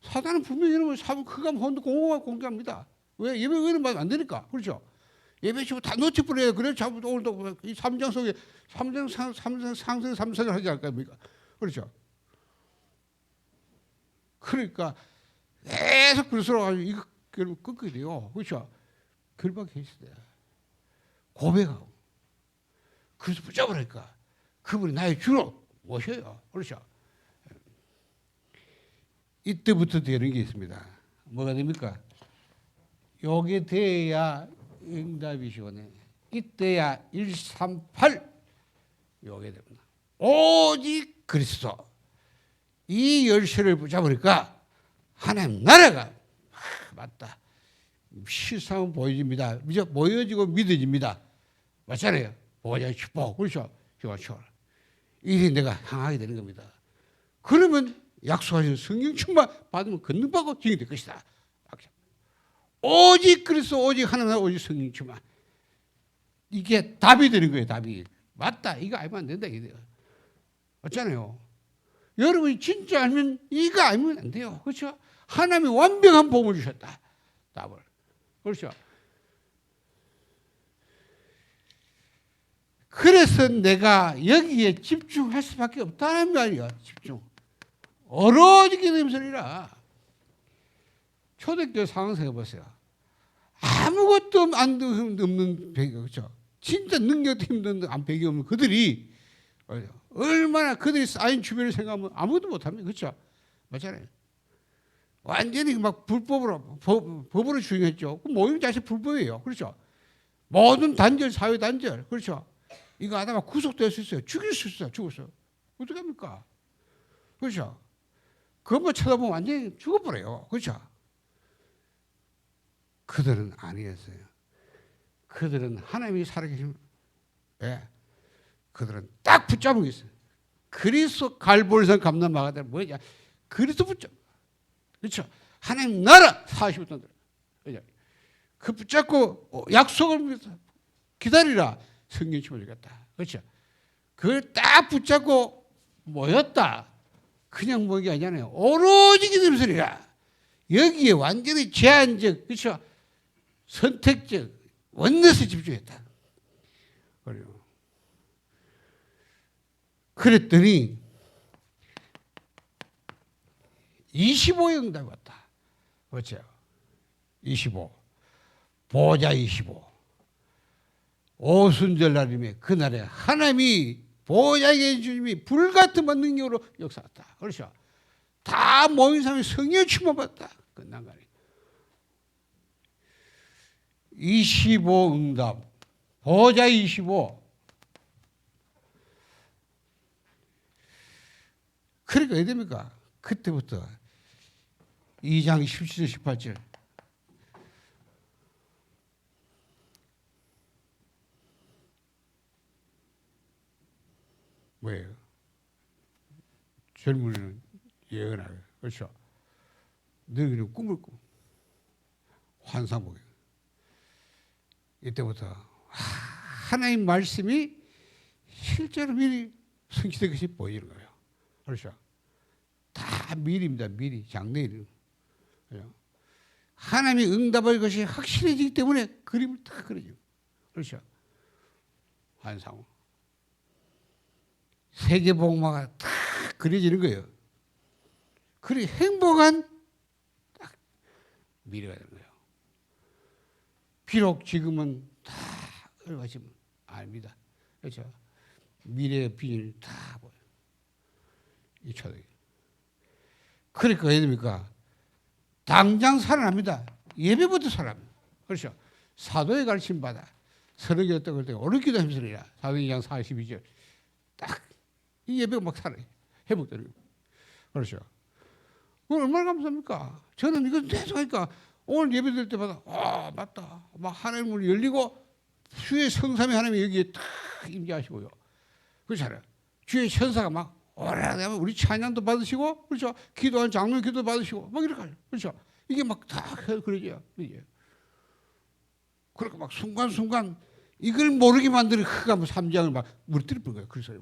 사단은 분명히 이런 걸 그감 공공하게 공개합니다. 왜? 예배 의뢰는 안 되니까. 그렇죠? 예배 치고 다 놓쳐버려요. 그래서 자꾸 오늘도 이 3장 속에 3장 상승 3선을 하지 않을까? 그렇죠? 그러니까 계속 그리스도로 가지고 이거 결국 끊게 돼요. 그렇죠? 결박해 있어야 돼. 고백하고. 그래서 붙잡으니까 그분이 나의 주로 모셔요. 그렇죠? 이때부터 되는 게 있습니다. 뭐가 됩니까? 요게 돼야 응답이 시원해. 이때야 138 요게 됩니다. 오직 그리스도. 이 열쇠를 붙잡으니까 하나님 나라가 맞다. 실상은 보여집니다. 이제 보여지고 믿어집니다. 맞잖아요. 보호자의 축복. 그렇죠? 이리 내가 향하게 되는 겁니다. 그러면 약속하신 성령 충만 받으면 권능받고 증이 될 것이다. 오직 그리스도 오직 하나님 오직 성령 충만. 이게 답이 되는 거예요. 답이. 맞다. 이거 알면 안 된다. 이거예요. 맞잖아요. 여러분이 진짜 알면 이거 알면 안 돼요. 그렇죠? 하나님이 완벽한 복을 주셨다. 답을. 그렇죠? 그래서 내가 여기에 집중할 수밖에 없다는 말이야. 집중. 얼어지게 냄새리라. 초대교회 상황 생각해보세요. 아무것도 없는 배경, 그렇죠? 진짜 능력도 힘든 배경 없는 그들이 얼마나 그들이 쌓인 주변을 생각하면 아무것도 못합니다. 그렇죠? 맞잖아요. 완전히 막 불법으로, 법으로 주행했죠. 그 모임 자체 불법이에요. 그렇죠? 모든 단절, 사회 단절. 그렇죠? 이거 하다가 구속될 수 있어요. 죽일 수 있어요. 죽었어요. 어떻게 합니까? 그렇죠? 그것만 쳐다보면 완전히 죽어버려요. 그렇죠? 그들은 아니었어요. 그들은 하나님이 살아계신, 예. 그들은 딱 붙잡은 게 있어요. 그리스도 갈보리산 감난 마가다는 뭐냐? 그리스도 붙잡. 그렇죠? 하나님 나라 40년 들어. 그 붙잡고 약속을 기다리라. 성령 힘을 주겠다. 그렇죠? 그걸 딱 붙잡고 모였다. 그냥 모인 게 아니잖아요. 오로지 기도를 소리라. 여기에 완전히 제한적, 그렇죠? 선택적, 원내에서 집중했다. 그래요. 그랬더니 25의 응답이 왔다. 그렇죠? 25. 보호자 25. 오순절날이며 그날에 하나님이 보호자에게 주님이 불같은 능력으로 역사했다. 그렇죠? 다 모인 사람이 성령의 충만받았다. 끝난 거아니에요. 25 응답. 보호자 25. 그러니까 어떻게 됩니까? 그때부터 2장 17절 18절 뭐예요? 젊은이는 예언하게. 그렇죠? 너희는 꿈을 꾸. 환상 보게. 이때부터 하나님 말씀이 실제로 미리 성취된 것이 보이는 거예요. 그렇죠? 다 미리입니다. 미리. 장래일. 하나님이 응답할 것이 확실해지기 때문에 그림을 다 그려요. 그렇죠? 환상. 세계복마가 다 그려지는 거예요. 그리 행복한 딱 미래가 되는 거예요. 비록 지금은 다 얼마지만 압니다. 그렇죠? 미래의 비전이 다 보여요. 이 초대기. 그러니까 어떻게 됩니까? 당장 살아납니다. 예배부터 살아납니다. 그렇죠? 사도의 가르침 받아. 서너 개 떡을 때 오늘 기도 힘쓰리라. 사도행전 42절. 딱 이 예배가 막 살아요. 회복되는 거예요. 그렇죠? 얼마나 감사합니까? 저는 이거 계속 하니까 오늘 예배 드릴 때마다 맞다. 막 하나님 문이 열리고 주의 성삼위 하나님이 여기에 딱 임재하시고요. 그렇잖아요. 주의 천사가 막 오라되면 우리 찬양도 받으시고, 그렇죠? 기도하는 장로의 기도 받으시고 막 이렇게 하죠. 그렇죠? 이게 막 다 그러죠. 이게. 그러니까 막 순간순간 이걸 모르게 만드는 흑암 3장을 막 무너뜨려 버린 거예요. 그 소리.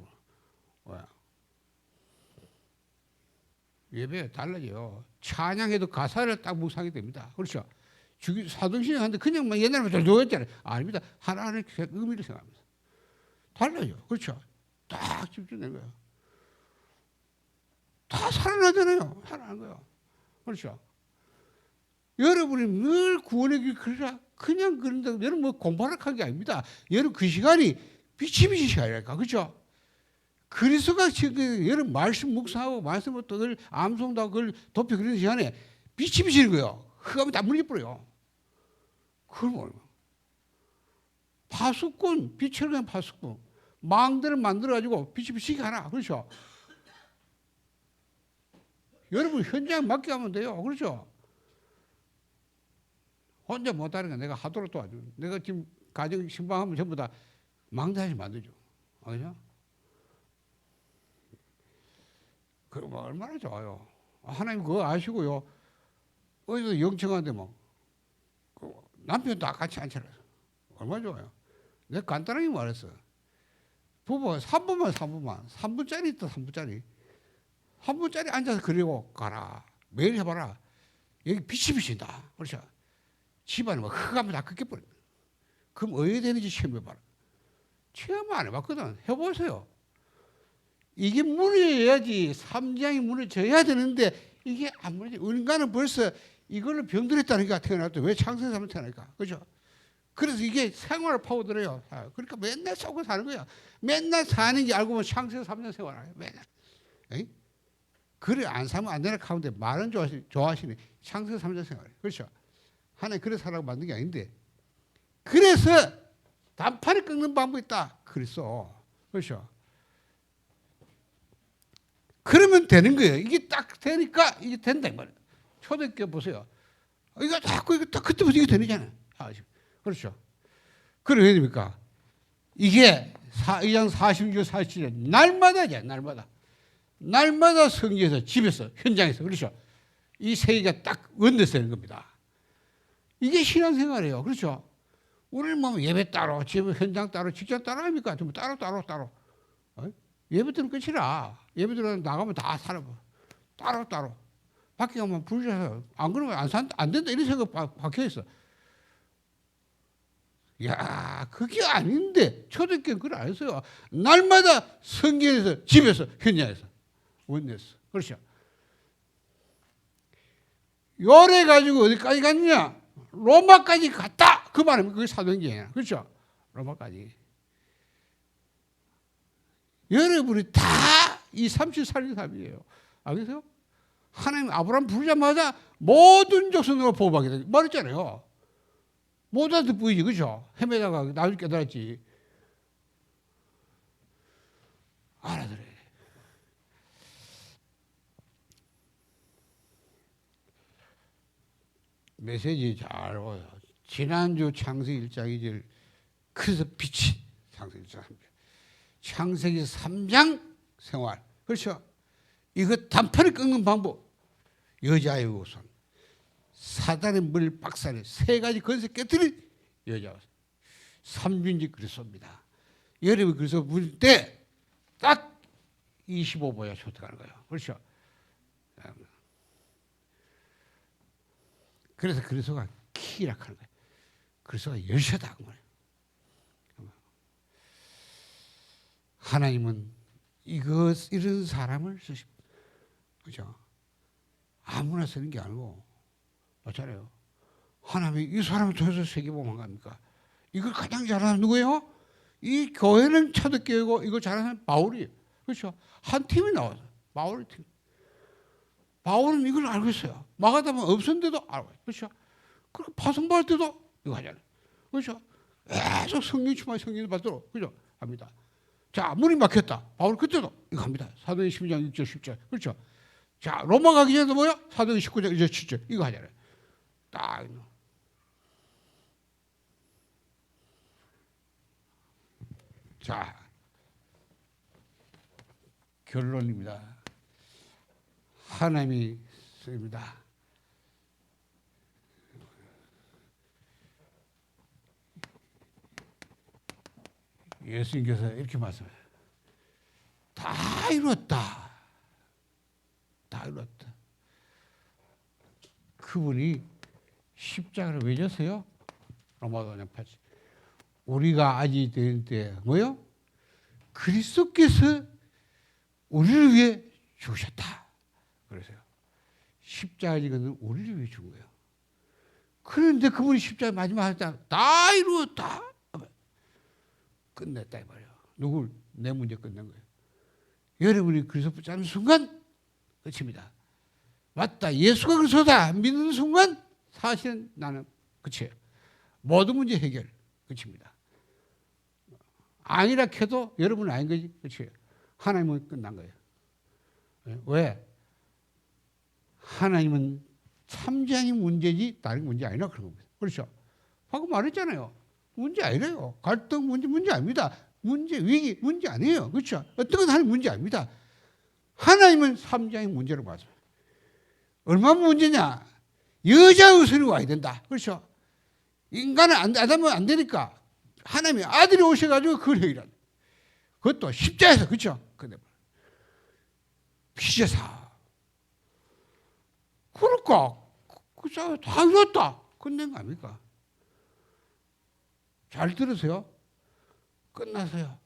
예배 달라져요. 찬양해도 가사를 딱 묵상하게 됩니다. 그렇죠? 사도신경 하는데 그냥 막 옛날부터 누웠잖아요. 아닙니다. 하나하나 의미를 생각합니다. 달라요. 그렇죠? 딱 집중된 거예요. 다 살아나잖아요. 살아난 거예요. 그렇죠? 여러분이 늘 구원의 길 걸으라. 그냥 그런다고 여러분 뭐 공부하러 간 게 아닙니다. 여러분 그 시간이 비치비치 시간이랄까. 그렇죠? 그리스도가 지금 여러분 말씀 묵상하고 말씀을 또 늘 암송도 하고 그걸 덮여 그리는 시간에 빛이 비치는 거예요. 흑암이 다 무너져버려요. 그걸 뭐예요? 파수꾼, 빛을 그냥 파수꾼. 망대를 만들어가지고 빛이 비치게 하라. 그렇죠? 여러분 현장 맡겨가면 돼요. 그렇죠? 혼자 못하는 거 내가 하도록 도와줘. 내가 지금 가정 신방하면 전부 다 망대하지 만들죠. 그죠? 그럼 얼마나 좋아요. 하나님 그거 아시고요. 어디서 영청한데 뭐 남편도 같이 앉혀라. 얼마나 좋아요. 내가 간단하게 말했어. 부부가 3분짜리 있다. 3분짜리 앉아서 그리고 가라. 매일 해봐라. 여기 빛이 비친다. 그렇죠? 집안에 막 흑암이 다 꺾여버려. 그럼 어떻게 되는지 체험해봐라. 체험 안 해봤거든. 해보세요. 이게 무너져야지 3장이 무너져야 되는데 이게 안 무너져. 인간은 벌써 이걸로 병들었다니까 태어났다. 왜 창세에서 하면 태어나니까. 그죠? 그래서 이게 생활을 파고들어요. 그러니까 맨날 썩고 사는 거야. 맨날 사는 게 알고 보면 창세에서 3년 생활해요. 맨날. 에이? 그래 안 사면 안 되나 가운데 말은 좋아하시네. 창세에서 3년 생활해요. 그렇죠? 하나님 그래 살라고 만든 게 아닌데. 그래서 단판을 꺾는 방법이 있다. 그랬어. 그렇죠? 그러면 되는 거예요. 이게 딱 되니까 이게 된다 이 말이에요. 초대교회 보세요. 이거 자꾸 이거 딱 그때부터 이게 되잖아요. 그렇죠. 그럼 왜 됩니까? 이게 2장 46절 47절 날마다죠. 날마다 성지에서 집에서 현장에서 그렇죠. 이 세 개가 딱 원내서 되는 겁니다. 이게 신앙생활이에요. 그렇죠. 우리는 뭐 예배 따로, 집에 현장 따로, 직장 따로 합니까? 전부 따로. 예배 드리면 끝이라. 예배 드리면 나가면 다 살아봐. 따로. 밖에 가면 불자서 안 그러면 안 된다 이런 생각 박혀 있어. 야, 그게 아닌데 초대교회는 그걸 안 했어요. 날마다 성경에서 집에서 현장에서 원내에서. 그렇죠. 요래 가지고 어디까지 갔냐? 로마까지 갔다. 그 말은 그게 사도행전이야. 그렇죠? 로마까지. 여러분이 다 이 37살이에요. 알겠어요? 하나님 아브라함 부르자마자 모든 족속으로 보호받게 돼. 말했잖아요. 모두한테 보이지, 그죠? 헤매다가 나중에 깨달았지. 알아들어야 돼. 메시지 잘 보여. 지난주 창세기 1장 2절 그래서 빛이 창세기 1장 3절. 창세기 3장 생활. 그렇죠? 이거 단판을 끊는 방법. 여자의 우선. 사단의 머리를 박살내 세 가지 건세 깨뜨린 여자. 삼륜지 그리스도입니다. 여러분이 그리스도 부를 때 딱 25보야 선택하는 거예요. 그렇죠? 그래서 그리스도가 키락하는 거예요. 그리스도가 열쇠다 그 말이에요. 하나님은 이런 사람을 쓰십니다. 그렇죠? 아무나 쓰는 게 아니고 맞잖아요. 하나님이 이 사람을 통해서 세계복음한 겁니까? 이걸 가장 잘하는 누구예요? 이 교회는 초대교회고 이걸 잘하는 사람은 바울이에요. 그렇죠? 한 팀이 나와서 바울의 팀. 바울은 이걸 알고 있어요. 마가다만 없었는데도 알고. 그렇죠? 그렇게 파송받을 때도 이거 하잖아요. 그렇죠? 계속 성령 충만 성령 받도록 그렇죠? 합니다. 자, 문이 막혔다. 바울 그때도 이거 합니다. 사도행 12장 6절 10절. 그렇죠? 자, 로마 가기 전에도 뭐야? 사도행 19장 1절 7절. 이거 하잖아요. 딱. 자, 결론입니다. 하나님이 씁니다. 예수님께서 이렇게 말씀해요. 다 이뤘다. 다 이뤘다. 그분이 십자가를 왜 졌어요? 로마서 8절. 우리가 아직 되는 때 뭐요? 그리스도께서 우리를 위해 죽으셨다. 그래서요. 십자가 지는 우리를 위해 죽은 거예요. 그런데 그분이 십자가 마지막 할 때 다 이루었다. 끝냈다 이 말이에요. 누굴? 내 문제 끝낸 거예요. 여러분이 그리스도 붙잡는 순간 끝입니다. 맞다. 예수가 그리스도다. 믿는 순간 사실은 나는 끝이에요. 모든 문제 해결 끝입니다. 아니라 해도 여러분은 아닌 거지 끝이에요. 하나님은 끝난 거예요. 왜? 하나님은 참장이 문제지 다른 문제 아니라 그런 겁니다. 그렇죠? 방금 말했잖아요. 문제 아니래요. 갈등 문제 아닙니다. 문제, 위기 문제 아니에요. 그렇죠? 어떤 건 하나님 문제 아닙니다. 하나님은 삼장의 문제로 봐서 얼마나 문제냐? 여자 의손이 와야 된다. 그렇죠? 인간은 아담은 안 되니까 하나님의 아들이 오셔가지고 그걸 해결한다. 그것도 십자에서 그렇죠? 근데 피제사. 그러니까 그 싸움 다 이뤘다. 끝낸 거 아닙니까? 잘 들으세요. 끝났어요.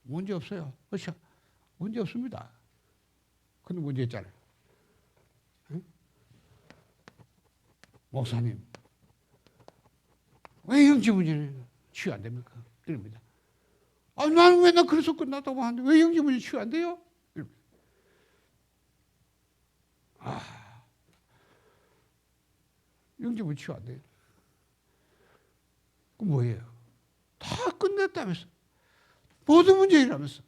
문제 없어요. 그렇죠? 문제 없습니다. 근데 문제 있잖아요. 응? 목사님, 왜 영지 문제는 치유 안 됩니까? 이럽니다. 아, 나는 왜 나 그래서 끝났다고 하는데 왜 영지 문제 치유 안 돼요? 이럽니다. 아, 영지 문제 치유 안 돼요. 그 뭐예요? 다 끝냈다면서. 모든 문제이라면서.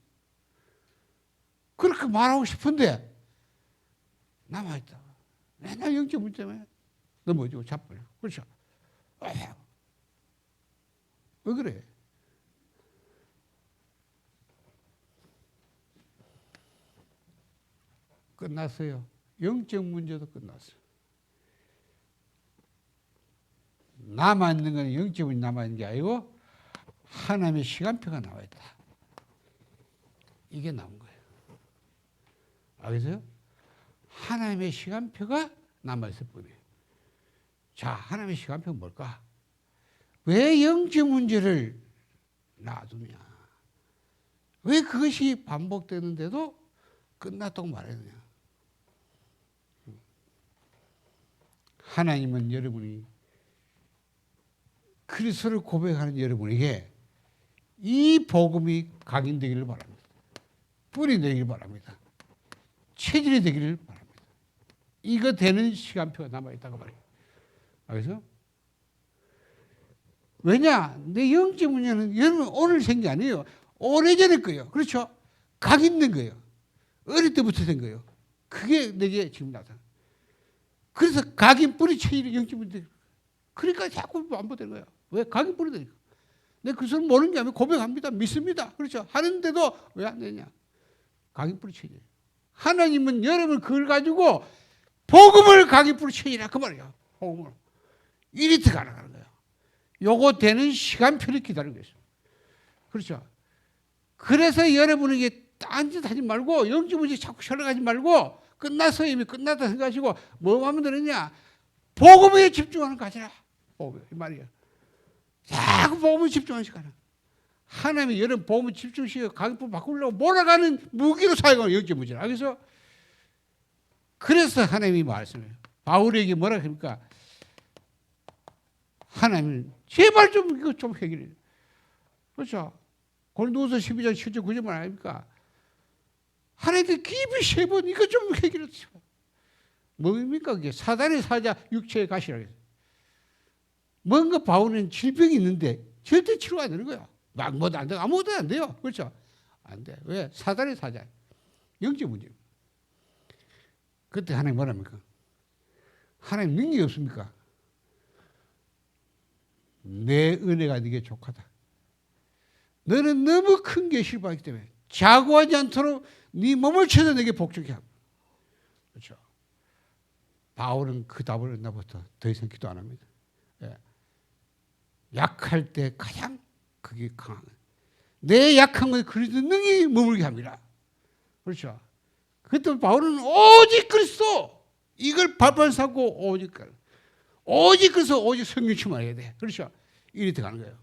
그렇게 말하고 싶은데 남아있다. 맨날 영적 문제만 넘어지고 자빠져. 그렇죠? 왜 그래? 끝났어요. 영적 문제도 끝났어요. 남아있는 건 영적 문제 남아있는 게 아니고 하나님의 시간표가 나와 있다. 이게 나온 거예요. 알겠어요? 하나님의 시간표가 남아있을 뿐이에요. 자, 하나님의 시간표는 뭘까? 왜 영적 문제를 놔두냐? 왜 그것이 반복되는데도 끝났다고 말하느냐? 하나님은 여러분이 그리스도를 고백하는 여러분에게 이 복음이 각인되기를 바랍니다. 뿌리 되기를 바랍니다. 체질이 되기를 바랍니다. 이거 되는 시간표가 남아있다고 말해요. 그래서 왜냐? 내 영적 문제는 여러분 오늘 생긴 게 아니에요. 오래전에 거예요. 그렇죠? 각인된 거예요. 어릴 때부터 된 거예요. 그게 내게 지금 나타나. 그래서 각인 뿌리 체질이 영적 문제. 그러니까 자꾸 반복되는 거예요. 왜? 각인 뿌리 되니까. 내가 그것을 모르는 게 아니라 고백합니다. 믿습니다. 그렇죠? 하는데도 왜 안 되냐? 각인 뿌리 체질. 하나님은 여러분 그걸 가지고 복음을 각인 뿌리 체질이라 그 말이에요. 복음을. 이리 들어가는 거예요. 요거 되는 시간표를 기다리고 있어요. 그렇죠? 그래서 여러분에게 딴짓하지 말고 영적 문제 자꾸 설명하지 말고 끝났어 이미 끝났다 생각하시고 뭐 하면 되느냐? 복음에 집중하는 거 가지라. 복음 이 말이에요. 자꾸 복음에 집중하는 시간은 하나님이 여러분 복음에 집중시켜 가격법 바꾸려고 몰아가는 무기로 사용하는 영적 문제라. 그래서 하나님이 말씀해요. 바울에게 뭐라 그러니까 하나님 제발 좀 이거 좀 해결해. 그렇죠? 고린도후서 12장 7절 9절 아닙니까? 하나님께 깊이 세 번 이거 좀 해결해 주세요. 뭡니까 그게? 사단의 사자 육체의 가시라고 해서. 뭔가 바울은 질병이 있는데 절대 치료가 안 되는 거야. 아무것도 안 돼. 아무것도 안 돼요. 그렇죠? 안 돼. 왜? 사단의 사자. 영적 문제. 그때 하나님 뭐랍니까? 하나님 능력이 없습니까? 내 은혜가 네게 족하다. 너는 너무 큰 계시를 받기 때문에 자고하지 않도록 네 몸을 쳐서 내게 복종케 하고. 그렇죠? 바울은 그 답을 얻나부터 더 이상 기도 안 합니다. 예. 약할 때 가장 그게 강한 내 약한 것에 그리스도 능히 머물게 합니다. 그렇죠? 그때 바울은 오직 그리스도 이걸 발판 삼고 오직 그래서 오직 성령 충만해야 돼. 그렇죠? 이리 들어가는 거예요.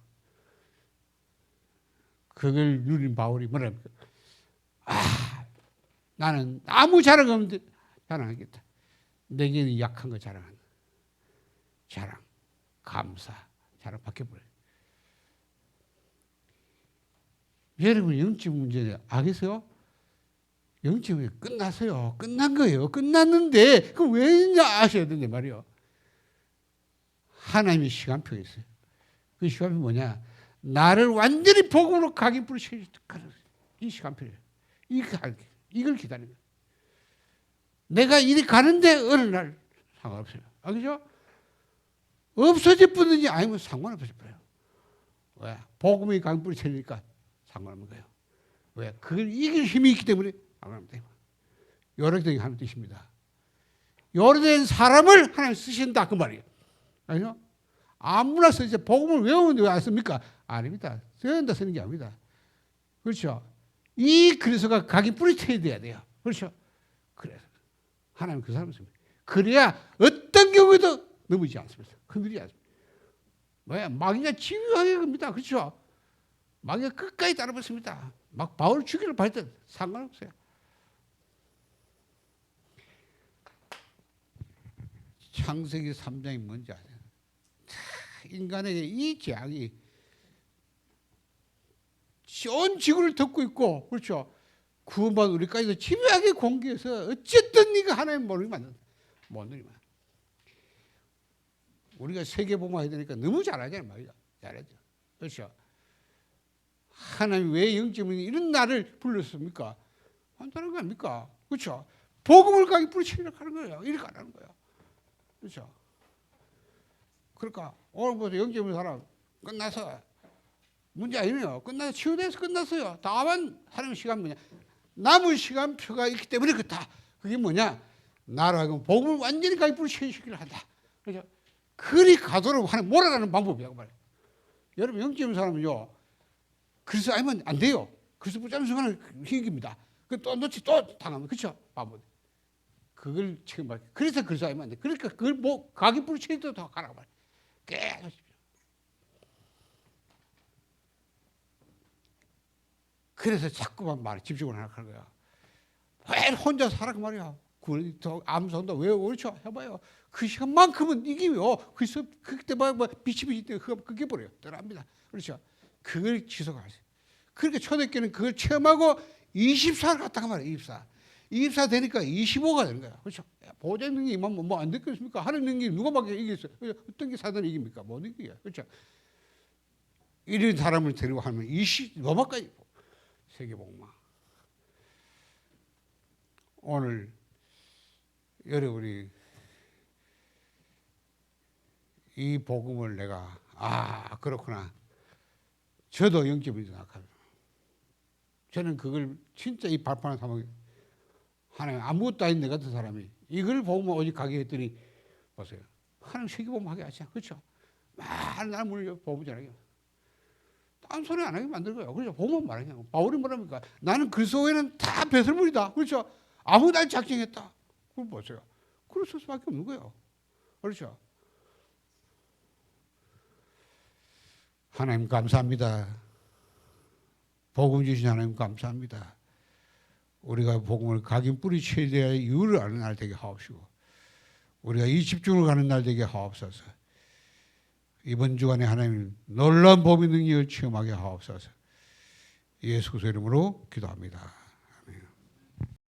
그걸 누린 바울이 뭐랍니까? 나는 아무 자랑 없는데 자랑하겠다. 내게는 약한 거 자랑한다. 자랑, 감사, 자랑 바뀌어버려요. 여러분 영적 문제 알겠어요? 영적 문제 끝났어요. 끝난 거예요. 끝났는데 그 왜냐 아셔야 된단 말이에요. 하나님의 시간표가 있어요. 그 시간표 뭐냐? 나를 완전히 복음으로 각인 뿌리치는 이 시간표예요. 이걸 기다리는 거예요. 내가 이리 가는데 어느 날 상관없어요. 알겠죠? 없어질 뿐이지 아니면 상관없어질 거예요. 왜? 복음이 각인 뿌리치니까 상관없는 거예요. 왜? 그걸 이길 힘이 있기 때문에 상관없다. 요래된 하는 뜻입니다. 요래된 사람을 하나님 쓰신다 그 말이에요. 알죠? 아무나 쓰지 복음을 외우는데 왜 안 씁니까? 아닙니다. 쓰는다 쓰는 게 아닙니다. 그렇죠? 이 그리스도가 각인 뿌리쳐야 돼요. 그렇죠? 그래서 하나님 그 사람을 씁니다. 그래야 어떤 경우에도 넘어지지 않습니다. 흔들리지 않습니다. 뭐야? 마귀가 지휘하게 겁니다. 그렇죠? 마귀가 끝까지 따라붙습니다. 막 바울 죽이를 발전 상관없어요. 창세기 3장이 뭔지 아세요? 인간에게 이 재앙이 온 지구를 덮고 있고, 그렇죠? 구원받은 우리까지도 집요하게 공개해서 어쨌든 네가 하나님 모르게 만든다. 못 누리만. 우리가 세계복음화 해야 되니까 너무 잘하잖아요. 말이야. 잘하죠. 그렇죠? 하나님 왜 영적인 이런 날을 불렀습니까? 한다는 거 아닙니까? 그렇죠? 복음을 가기 뿌리치려고 하는 거예요. 이렇게 안 하는 거예요. 그렇죠? 그러니까 오늘부터 영적인 사람 끝나서 문제 아니에요. 끝나서 치유돼서 끝났어요. 다만 하는 시간 뭐냐? 남은 시간표가 있기 때문에 그렇다. 그게 뭐냐? 나라고 복음을 완전히 가기 뿌리치기를 한다. 그렇죠? 그리 가도록 하는 몰아가는 방법이라고 말해요. 여러분 영적인 사람은요. 그래서 알면 안 돼요. 그래서 붙잡는 순간은 희귀입니다. 또 놓치 또 당하면 그렇죠? 바보. 그걸 체험하게. 그래서 그 사람이 안 돼. 그러니까 그걸 뭐 가기 부르치도 더 가라고 말이야. 깨끗이. 그래서 자꾸만 말에 집중을 하는 거야. 왜 혼자 살아 그 말이야. 더 암선도 왜 그렇죠? 해봐요. 그 시간만큼은 이기요. 그래서 그때 뭐 비치비치 때 그게 버려요. 떠납니다. 그렇죠? 그걸 지속하세요. 그러니까 초대교회는 그걸 체험하고 24를 갔다가 말이에요. 24 되니까 25가 되는 거야. 그렇죠? 보좌 능력이 뭐안 됐겠습니까? 하는 능력이 누가 막 이겼어요? 어떤 게 사단이 이깁니까? 못 이겨요. 그렇죠? 이런 사람을 데리고 하면 로마까지 세계복음화. 오늘 여러분이 이 복음을 내가 그렇구나. 저도 영적으로 생각합니다. 저는 그걸 진짜 이 발판을 삼아 하나님 아무것도 아닌 내 같은 사람이 이걸 보면 어디 가게 했더니 보세요. 하나님 세계복음 하게 하지 않죠. 그렇죠? 많은 나무를 보잖아요. 딴 소리 안 하게 만들고요. 그렇죠? 보면 말하냐. 바울이 뭐랍니까? 나는 그리스도에는 다 배설물이다. 그렇죠? 아무 날 작정했다. 그걸 보세요. 그럴 수밖에 없는 거예요. 그렇죠? 하나님 감사합니다. 복음 주신 하나님 감사합니다. 우리가 복음을 각인 뿌리쳐야 될 이유를 아는 날 되게 하옵시고 우리가 이 집중을 가는 날 되게 하옵소서. 이번 주간에 하나님 놀라운 복음의 능력을 체험하게 하옵소서. 예수 그리스도 이름으로 기도합니다.